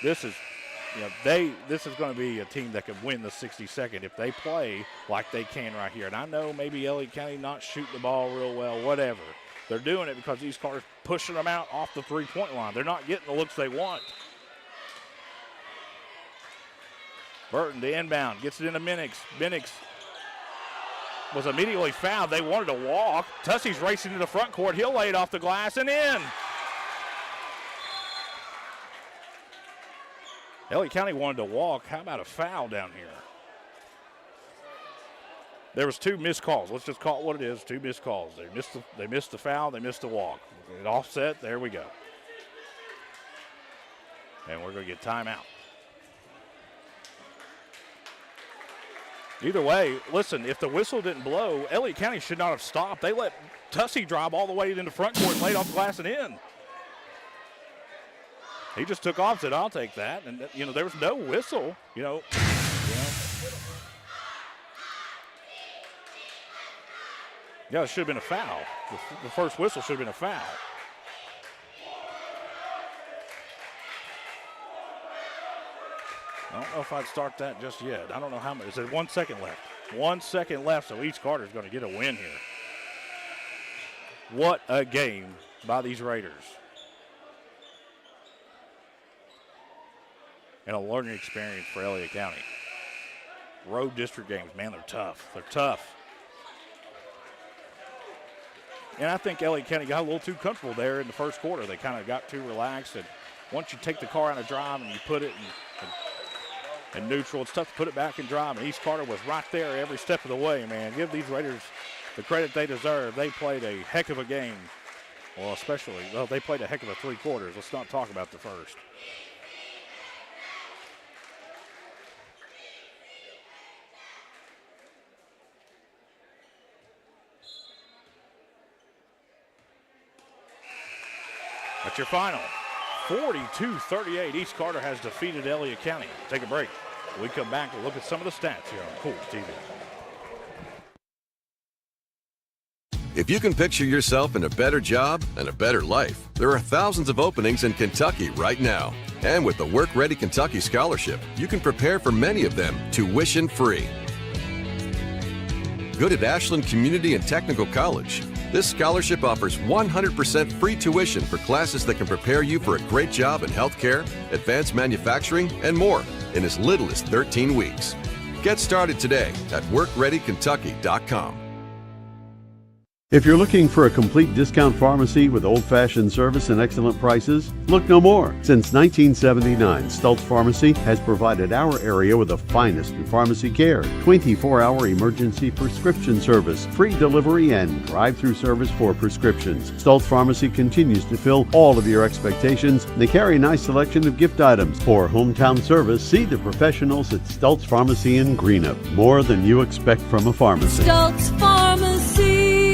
this is, you know, this is going to be a team that can win the 60-second if they play like they can right here. And I know maybe Elliott County not shooting the ball real well, whatever. They're doing it because East Carter's pushing them out off the 3-point line. They're not getting the looks they want. Burton to inbound, gets it into Minix. Minix was immediately fouled. They wanted to walk. Tussie's racing to the front court. He'll lay it off the glass and in. Elliott County wanted to walk. How about a foul down here? There was 2 missed calls. Let's just call it what it is, 2 missed calls. They missed the foul, they missed the walk. It offset, there we go. And we're going to get timeout. Either way, listen, if the whistle didn't blow, Elliott County should not have stopped. They let Tussie drive all the way into front court and laid off the glass and in. He just took off, said, I'll take that. And, you know, there was no whistle, you know. Yeah, it should have been a foul. The first whistle should have been a foul. I don't know if I'd start that just yet. I don't know how much. Is there 1 second left? 1 second left, so East Carter's going to get a win here. What a game by these Raiders. And a learning experience for Elliott County. Road district games, man, they're tough. They're tough. And I think Elliott County got a little too comfortable there in the first quarter. They kind of got too relaxed. And once you take the car on a drive and you put it in neutral, it's tough to put it back in drive. And East Carter was right there every step of the way, man. Give these Raiders the credit they deserve. They played a heck of a game. Well, they played a heck of a 3 quarters. Let's not talk about the first. That's your final. 42-38. East Carter has defeated Elliott County. Take a break. When we come back, we'll look at some of the stats here on Kool TV. If you can picture yourself in a better job and a better life, there are thousands of openings in Kentucky right now. And with the Work Ready Kentucky Scholarship, you can prepare for many of them tuition-free. Good at Ashland Community and Technical College. This scholarship offers 100% free tuition for classes that can prepare you for a great job in healthcare, advanced manufacturing, and more in as little as 13 weeks. Get started today at WorkReadyKentucky.com. If you're looking for a complete discount pharmacy with old-fashioned service and excellent prices, look no more. Since 1979, Stultz Pharmacy has provided our area with the finest in pharmacy care, 24-hour emergency prescription service, free delivery, and drive-through service for prescriptions. Stultz Pharmacy continues to fill all of your expectations. They carry a nice selection of gift items. For hometown service, see the professionals at Stultz Pharmacy in Greenup. More than you expect from a pharmacy. Stultz Pharmacy.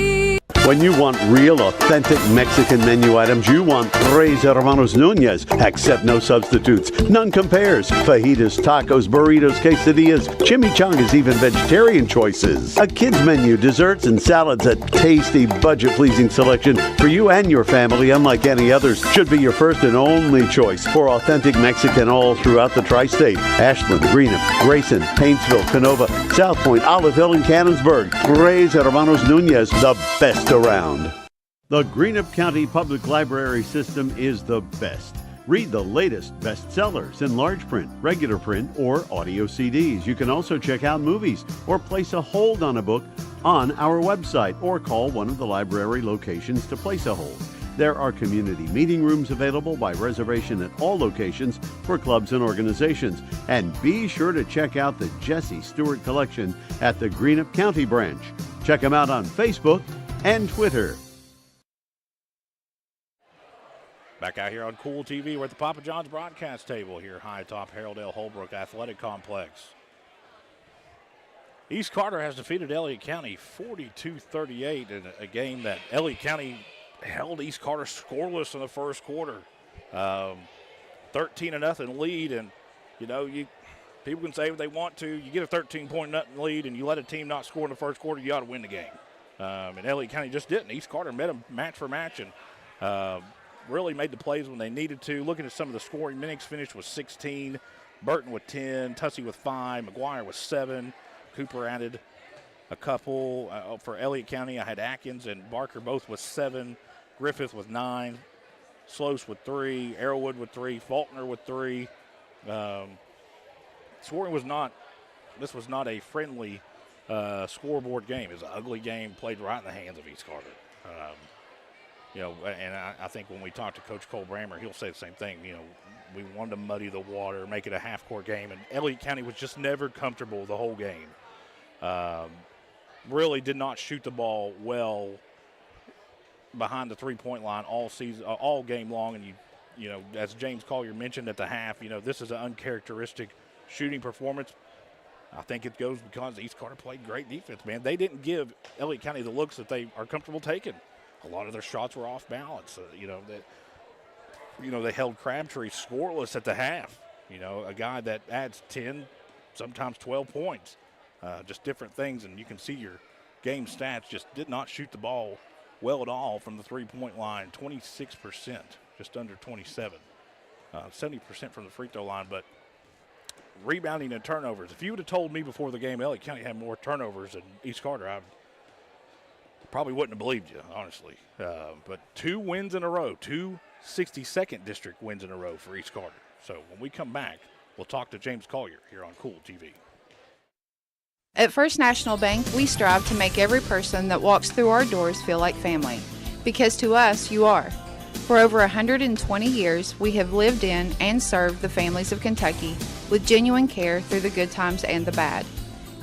When you want real, authentic Mexican menu items, you want Tres Hermanos Nunez. Accept no substitutes. None compares. Fajitas, tacos, burritos, quesadillas, chimichangas, even vegetarian choices. A kids menu, desserts, and salads. A tasty, budget-pleasing selection for you and your family, unlike any others. Should be your first and only choice for authentic Mexican all throughout the tri-state. Ashland, Greenup, Grayson, Paintsville, Canova, South Point, Olive Hill, and Cannonsburg. Tres Hermanos Nunez, the best around. The Greenup County Public Library system is the best. Read the latest bestsellers in large print, regular print, or audio CDs. You can also check out movies or place a hold on a book on our website or call one of the library locations to place a hold. There are community meeting rooms available by reservation at all locations for clubs and organizations. And be sure to check out the Jesse Stewart collection at the Greenup County branch. Check them out on Facebook and Twitter. Back out here on Kool TV, we're at the Papa John's broadcast table here high atop Harold L. Holbrook Athletic Complex. East Carter has defeated Elliott County 42-38 in a game that Elliott County held East Carter scoreless in the first quarter. 13-0 lead, and people can say what they want to. You get a 13-point lead and you let a team not score in the first quarter, you ought to win the game. And Elliott County just didn't. East Carter met them match for match and really made the plays when they needed to. Looking at some of the scoring, Minix finished with 16, Burton with 10, Tussey with 5, McGuire with 7. Cooper added a couple. For Elliott County, I had Atkins and Barker both with 7, Griffith with 9, Slose with 3, Arrowwood with 3, Faulkner with 3. Scoring was not – this was not a friendly scoreboard game. It was an ugly game played right in the hands of East Carter. And I think when we talk to Coach Cole Brammer, he'll say the same thing. We wanted to muddy the water, make it a half-court game, and Elliott County was just never comfortable the whole game. Really did not shoot the ball well behind the three-point line all season, all game long. And as James Collier mentioned at the half, this is an uncharacteristic shooting performance. I think it goes because East Carter played great defense, man. They didn't give Elliott County the looks that they are comfortable taking. A lot of their shots were off balance. They held Crabtree scoreless at the half. A guy that adds 10, sometimes 12 points. Just different things, and you can see your game stats just did not shoot the ball well at all from the three-point line. 26%, just under 27. 70% from the free throw line, but rebounding and turnovers. If you would have told me before the game Elliott County had more turnovers than East Carter, I probably wouldn't have believed you, honestly. But 2 wins in a row, 2 62nd District wins in a row for East Carter. So when we come back, we'll talk to James Collier here on Kool TV. At First National Bank, we strive to make every person that walks through our doors feel like family. Because to us, you are. For over 120 years, we have lived in and served the families of Kentucky with genuine care through the good times and the bad.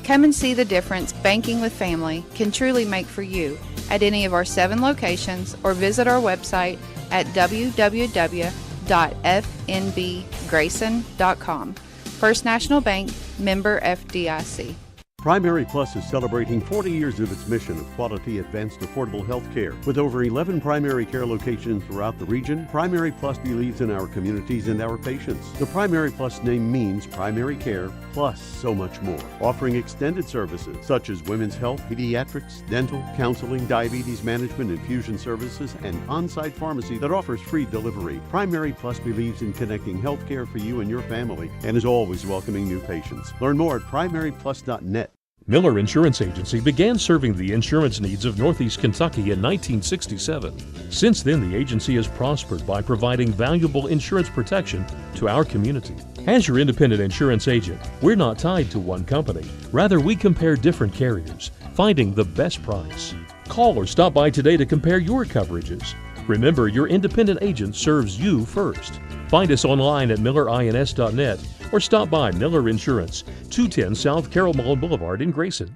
Come and see the difference banking with family can truly make for you at any of our 7 locations or visit our website at www.fnbgrayson.com. First National Bank, member FDIC. Primary Plus is celebrating 40 years of its mission of quality, advanced, affordable health care. With over 11 primary care locations throughout the region, Primary Plus believes in our communities and our patients. The Primary Plus name means primary care plus so much more, offering extended services such as women's health, pediatrics, dental, counseling, diabetes management, infusion services, and on-site pharmacy that offers free delivery. Primary Plus believes in connecting health care for you and your family and is always welcoming new patients. Learn more at primaryplus.net. Miller Insurance Agency began serving the insurance needs of Northeast Kentucky in 1967. Since then, the agency has prospered by providing valuable insurance protection to our community. As your independent insurance agent, we're not tied to one company. Rather, we compare different carriers, finding the best price. Call or stop by today to compare your coverages. Remember, your independent agent serves you first. Find us online at millerins.net or stop by Miller Insurance, 210 South Carroll Mullen Boulevard in Grayson.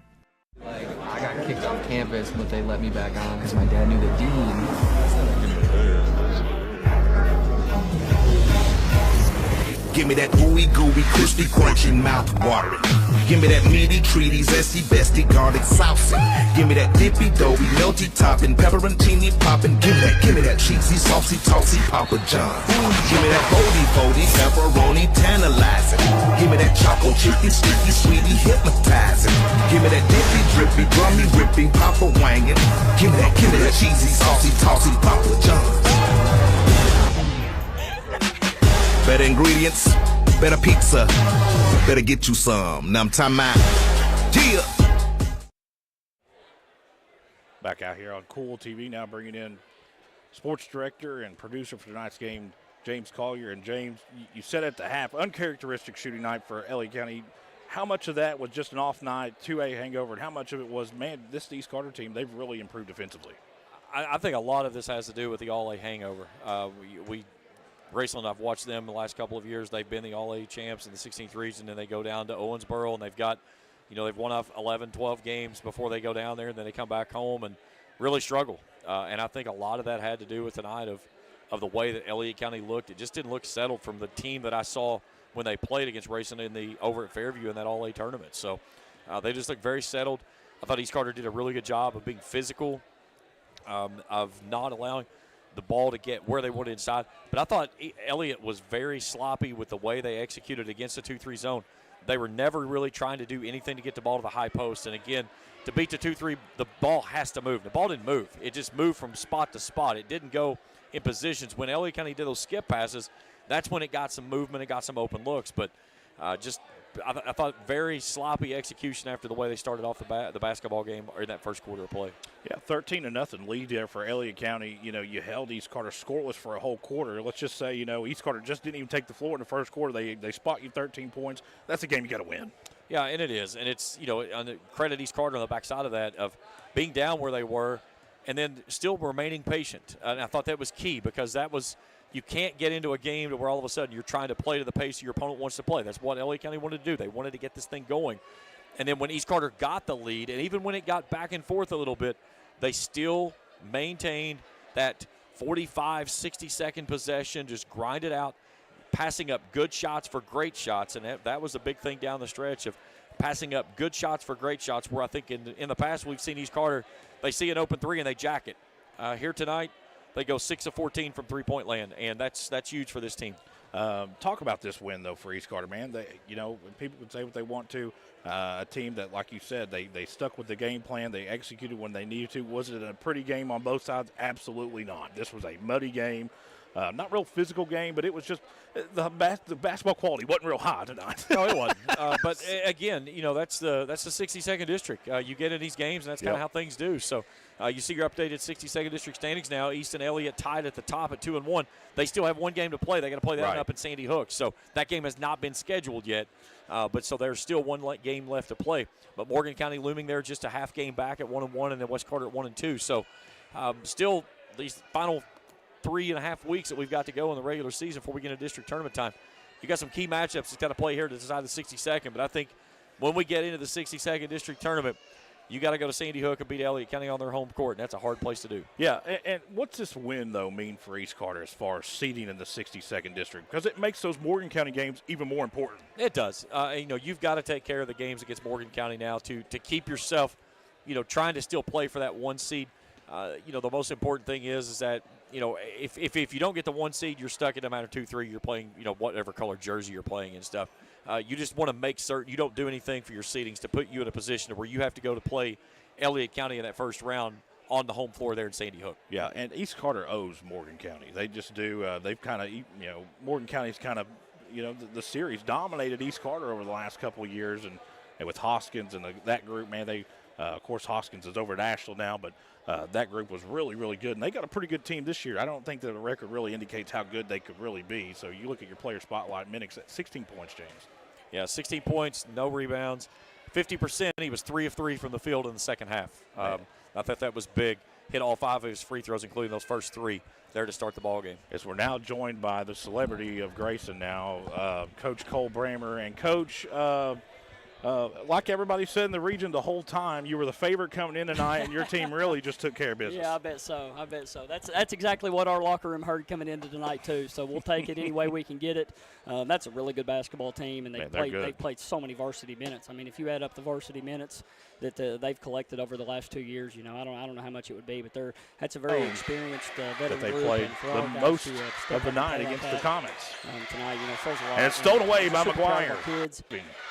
I got kicked off campus, but they let me back on because my dad knew the dean. Give me that ooey gooey, crispy, crunchy, mouth watering. Give me that meaty, treaty, zesty, bestie, garlic saucy. Give me that dippy, doughy, melty topping, pepperoncini popping. Give me that cheesy, saucy, tossy, Papa John's. Give me that foldy, pepperoni, tantalizing. Give me that choco chicken, sticky, sweetie, hypnotizing. Give me that dippy, drippy, drummy, ripping, Papa wanging. Give me that cheesy, saucy, tossy, Papa John's. Better ingredients, better pizza, better get you some. Now I'm talking about, yeah. Back out here on Kool TV now, bringing in sports director and producer for tonight's game, James Collier. And James, you said at the half, uncharacteristic shooting night for Elliott County. How much of that was just an off night, 2A hangover, and how much of it was, man, this East Carter team, they've really improved defensively? I think a lot of this has to do with the All-A hangover. Grayson and I've watched them the last couple of years. They've been the All-A champs in the 16th region, and they go down to Owensboro, and they've got, they've won off 11, 12 games before they go down there, and then they come back home and really struggle. And I think a lot of that had to do with tonight of the way that Elliott County looked. It just didn't look settled from the team that I saw when they played against Grayson over at Fairview in that All-A tournament. So they just looked very settled. I thought East Carter did a really good job of being physical, of not allowing the ball to get where they wanted inside. But I thought Elliott was very sloppy with the way they executed against the 2-3 zone. They were never really trying to do anything to get the ball to the high post. And, again, to beat the 2-3, the ball has to move. The ball didn't move. It just moved from spot to spot. It didn't go in positions. When Elliott County did those skip passes, that's when it got some movement. It got some open looks. But I thought very sloppy execution after the way they started off the basketball game or in that first quarter of play. Yeah, 13-0 lead there for Elliott County. You held East Carter scoreless for a whole quarter. Let's just say, East Carter just didn't even take the floor in the first quarter. They spot you 13 points. That's a game you got to win. Yeah, and it is. And it's, on the credit East Carter on the backside of that, of being down where they were and then still remaining patient. And I thought that was key because that was – you can't get into a game to where all of a sudden you're trying to play to the pace your opponent wants to play. That's what Elliott County wanted to do. They wanted to get this thing going. And then when East Carter got the lead, and even when it got back and forth a little bit, they still maintained that 45, 60-second possession, just grind it out, passing up good shots for great shots. And that was a big thing down the stretch of passing up good shots for great shots, where I think in the past we've seen East Carter, they see an open three and they jack it. Here tonight, they go 6 of 14 from three-point land, and that's huge for this team. Talk about this win, though, for East Carter, man. People can say what they want to. A team that, like you said, they stuck with the game plan. They executed when they needed to. Was it a pretty game on both sides? Absolutely not. This was a muddy game. Not real physical game, but it was just the basketball quality wasn't real high tonight. No, it wasn't. But again, that's the 62nd district. You get in these games, and that's kind of how things do. So you see your updated 62nd district standings now. East and Elliott tied at the top at 2-1. They still have one game to play. They got to play that one up in Sandy Hook. So that game has not been scheduled yet. But so there's still one game left to play. But Morgan County looming there, just a half game back at 1-1, and then West Carter at 1-2. So still these final 3.5 weeks that we've got to go in the regular season before we get into district tournament time. You got some key matchups that's got to play here to decide the 62nd, but I think when we get into the 62nd district tournament, you got to go to Sandy Hook and beat Elliott County on their home court, and that's a hard place to do. Yeah, and what's this win, though, mean for East Carter as far as seeding in the 62nd District? Because it makes those Morgan County games even more important. It does. You've got to take care of the games against Morgan County now to keep yourself, trying to still play for that 1 seed. The most important thing is that, if you don't get the 1 seed, you're stuck in no matter 2-3. You're playing, whatever color jersey you're playing and stuff. You just want to make certain you don't do anything for your seedings to put you in a position where you have to go to play Elliott County in that first round on the home floor there in Sandy Hook. Yeah, and East Carter owes Morgan County. They just do. They've kind of, Morgan County's kind of, the series dominated East Carter over the last couple of years, and with Hoskins and that group, man, they, of course, Hoskins is over at Asheville now, but that group was really, really good, and they got a pretty good team this year. I don't think that the record really indicates how good they could really be. So you look at your player spotlight, Minix at 16 points, James. Yeah, 16 points, no rebounds, 50%. He was 3 of 3 from the field in the second half. I thought that was big. Hit all 5 of his free throws, including those first 3 there to start the ball game. As we're now joined by the celebrity of Grayson now, Coach Kool Brammer. And, Coach, like everybody said in the region the whole time, you were the favorite coming in tonight, and your team really just took care of business. Yeah, I bet so. That's exactly what our locker room heard coming into tonight too. So we'll take it any way we can get it. That's a really good basketball team, and they've played so many varsity minutes. I mean, if you add up the varsity minutes that they've collected over the last 2 years, I don't know how much it would be, but that's a very experienced veteran they group. played the most of the night against the Comets. Tonight, says a lot. And it's stolen away by Super proud of McGuire. our kids.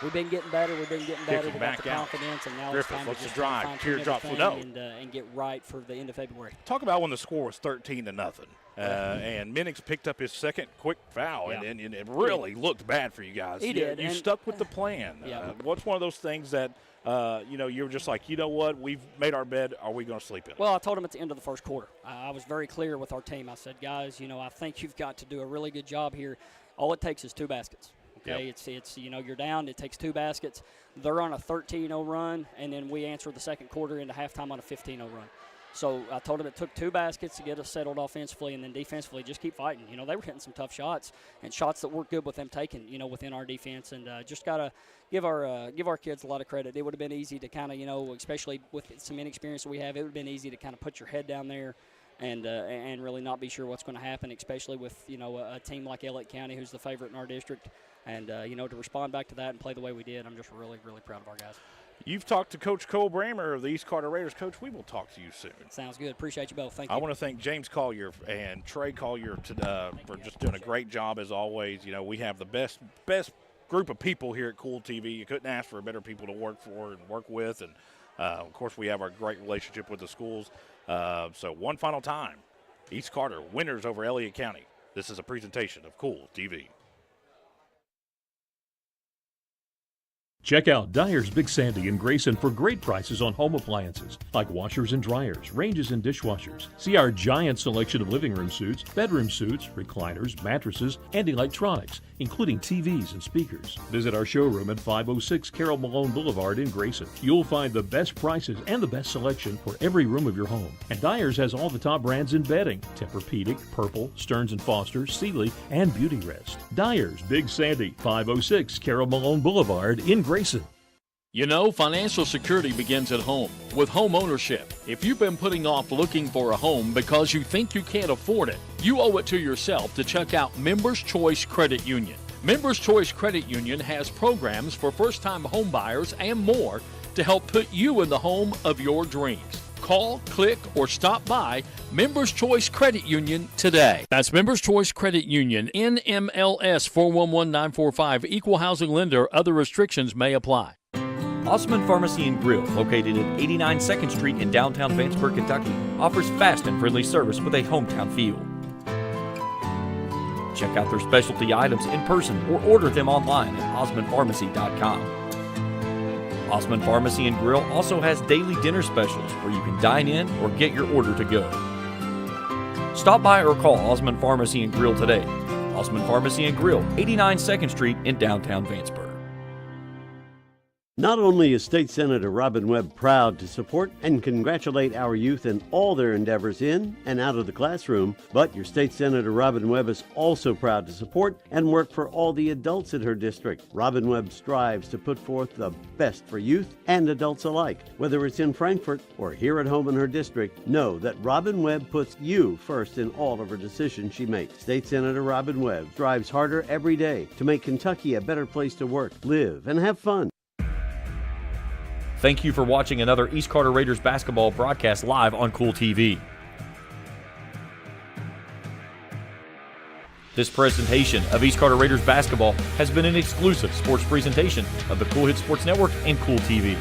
We've been getting better. They got back the out. confidence, and now Griffith, it's time let's to just drive. fine-tune Teardrop everything and get right for the end of February. Talk about when the score was 13-0. And Minix picked up his second quick foul, and it really looked bad for you guys. He did. You stuck with the plan. What's one of those things that, you were just like, you know what, we've made our bed. Are we going to sleep in it? Well, I told him at the end of the first quarter. I was very clear with our team. I said, guys, I think you've got to do a really good job here. All it takes is 2 baskets. Okay, it's you're down. It takes 2 baskets. They're on a 13-0 run, and then we answer the second quarter into halftime on a 15-0 run. So I told him it took 2 baskets to get us settled offensively, and then defensively just keep fighting. They were hitting some tough shots and shots that worked good with them taking, within our defense. And just gotta give our kids a lot of credit. It would have been easy to kind of, especially with some inexperience that we have, it would have been easy to kind of put your head down there and really not be sure what's going to happen, especially with a team like Elliott County, who's the favorite in our district. And, to respond back to that and play the way we did, I'm just really, really proud of our guys. You've talked to Coach Kool Brammer of the East Carter Raiders. Coach, we will talk to you soon. Sounds good. Appreciate you both. Thank you. I want to thank James Collier and Trey Collier for just doing a great job as always. We have the best group of people here at Kool TV. You couldn't ask for better people to work for and work with. And, of course, we have our great relationship with the schools. So one final time, East Carter winners over Elliott County. This is a presentation of Kool TV. Check out Dyer's Big Sandy in Grayson for great prices on home appliances like washers and dryers, ranges and dishwashers. See our giant selection of living room suites, bedroom suites, recliners, mattresses, and electronics, including TVs and speakers. Visit our showroom at 506 Carroll Malone Boulevard in Grayson. You'll find the best prices and the best selection for every room of your home. And Dyer's has all the top brands in bedding: Tempur-Pedic, Purple, Stearns & Foster, Sealy, and Beauty Rest. Dyer's Big Sandy, 506 Carroll Malone Boulevard in Grayson. Financial security begins at home with home ownership. If you've been putting off looking for a home because you think you can't afford it, you owe it to yourself to check out Members Choice Credit Union. Members Choice Credit Union has programs for first-time home buyers and more to help put you in the home of your dreams. Call, click, or stop by Members Choice Credit Union today. That's Members Choice Credit Union, NMLS 411945, Equal Housing Lender. Other restrictions may apply. Osman Pharmacy and Grill, located at 89 2nd Street in downtown Vanceburg, Kentucky, offers fast and friendly service with a hometown feel. Check out their specialty items in person or order them online at osmanpharmacy.com. Osman Pharmacy and Grill also has daily dinner specials where you can dine in or get your order to go. Stop by or call Osman Pharmacy and Grill today. Osman Pharmacy and Grill, 89 2nd Street in downtown Vanceburg. Not only is State Senator Robin Webb proud to support and congratulate our youth in all their endeavors in and out of the classroom, but your State Senator Robin Webb is also proud to support and work for all the adults in her district. Robin Webb strives to put forth the best for youth and adults alike. Whether it's in Frankfort or here at home in her district, know that Robin Webb puts you first in all of her decisions she makes. State Senator Robin Webb strives harder every day to make Kentucky a better place to work, live, and have fun. Thank you for watching another East Carter Raiders basketball broadcast live on Kool TV. This presentation of East Carter Raiders basketball has been an exclusive sports presentation of the Kool Hit Sports Network and Kool TV.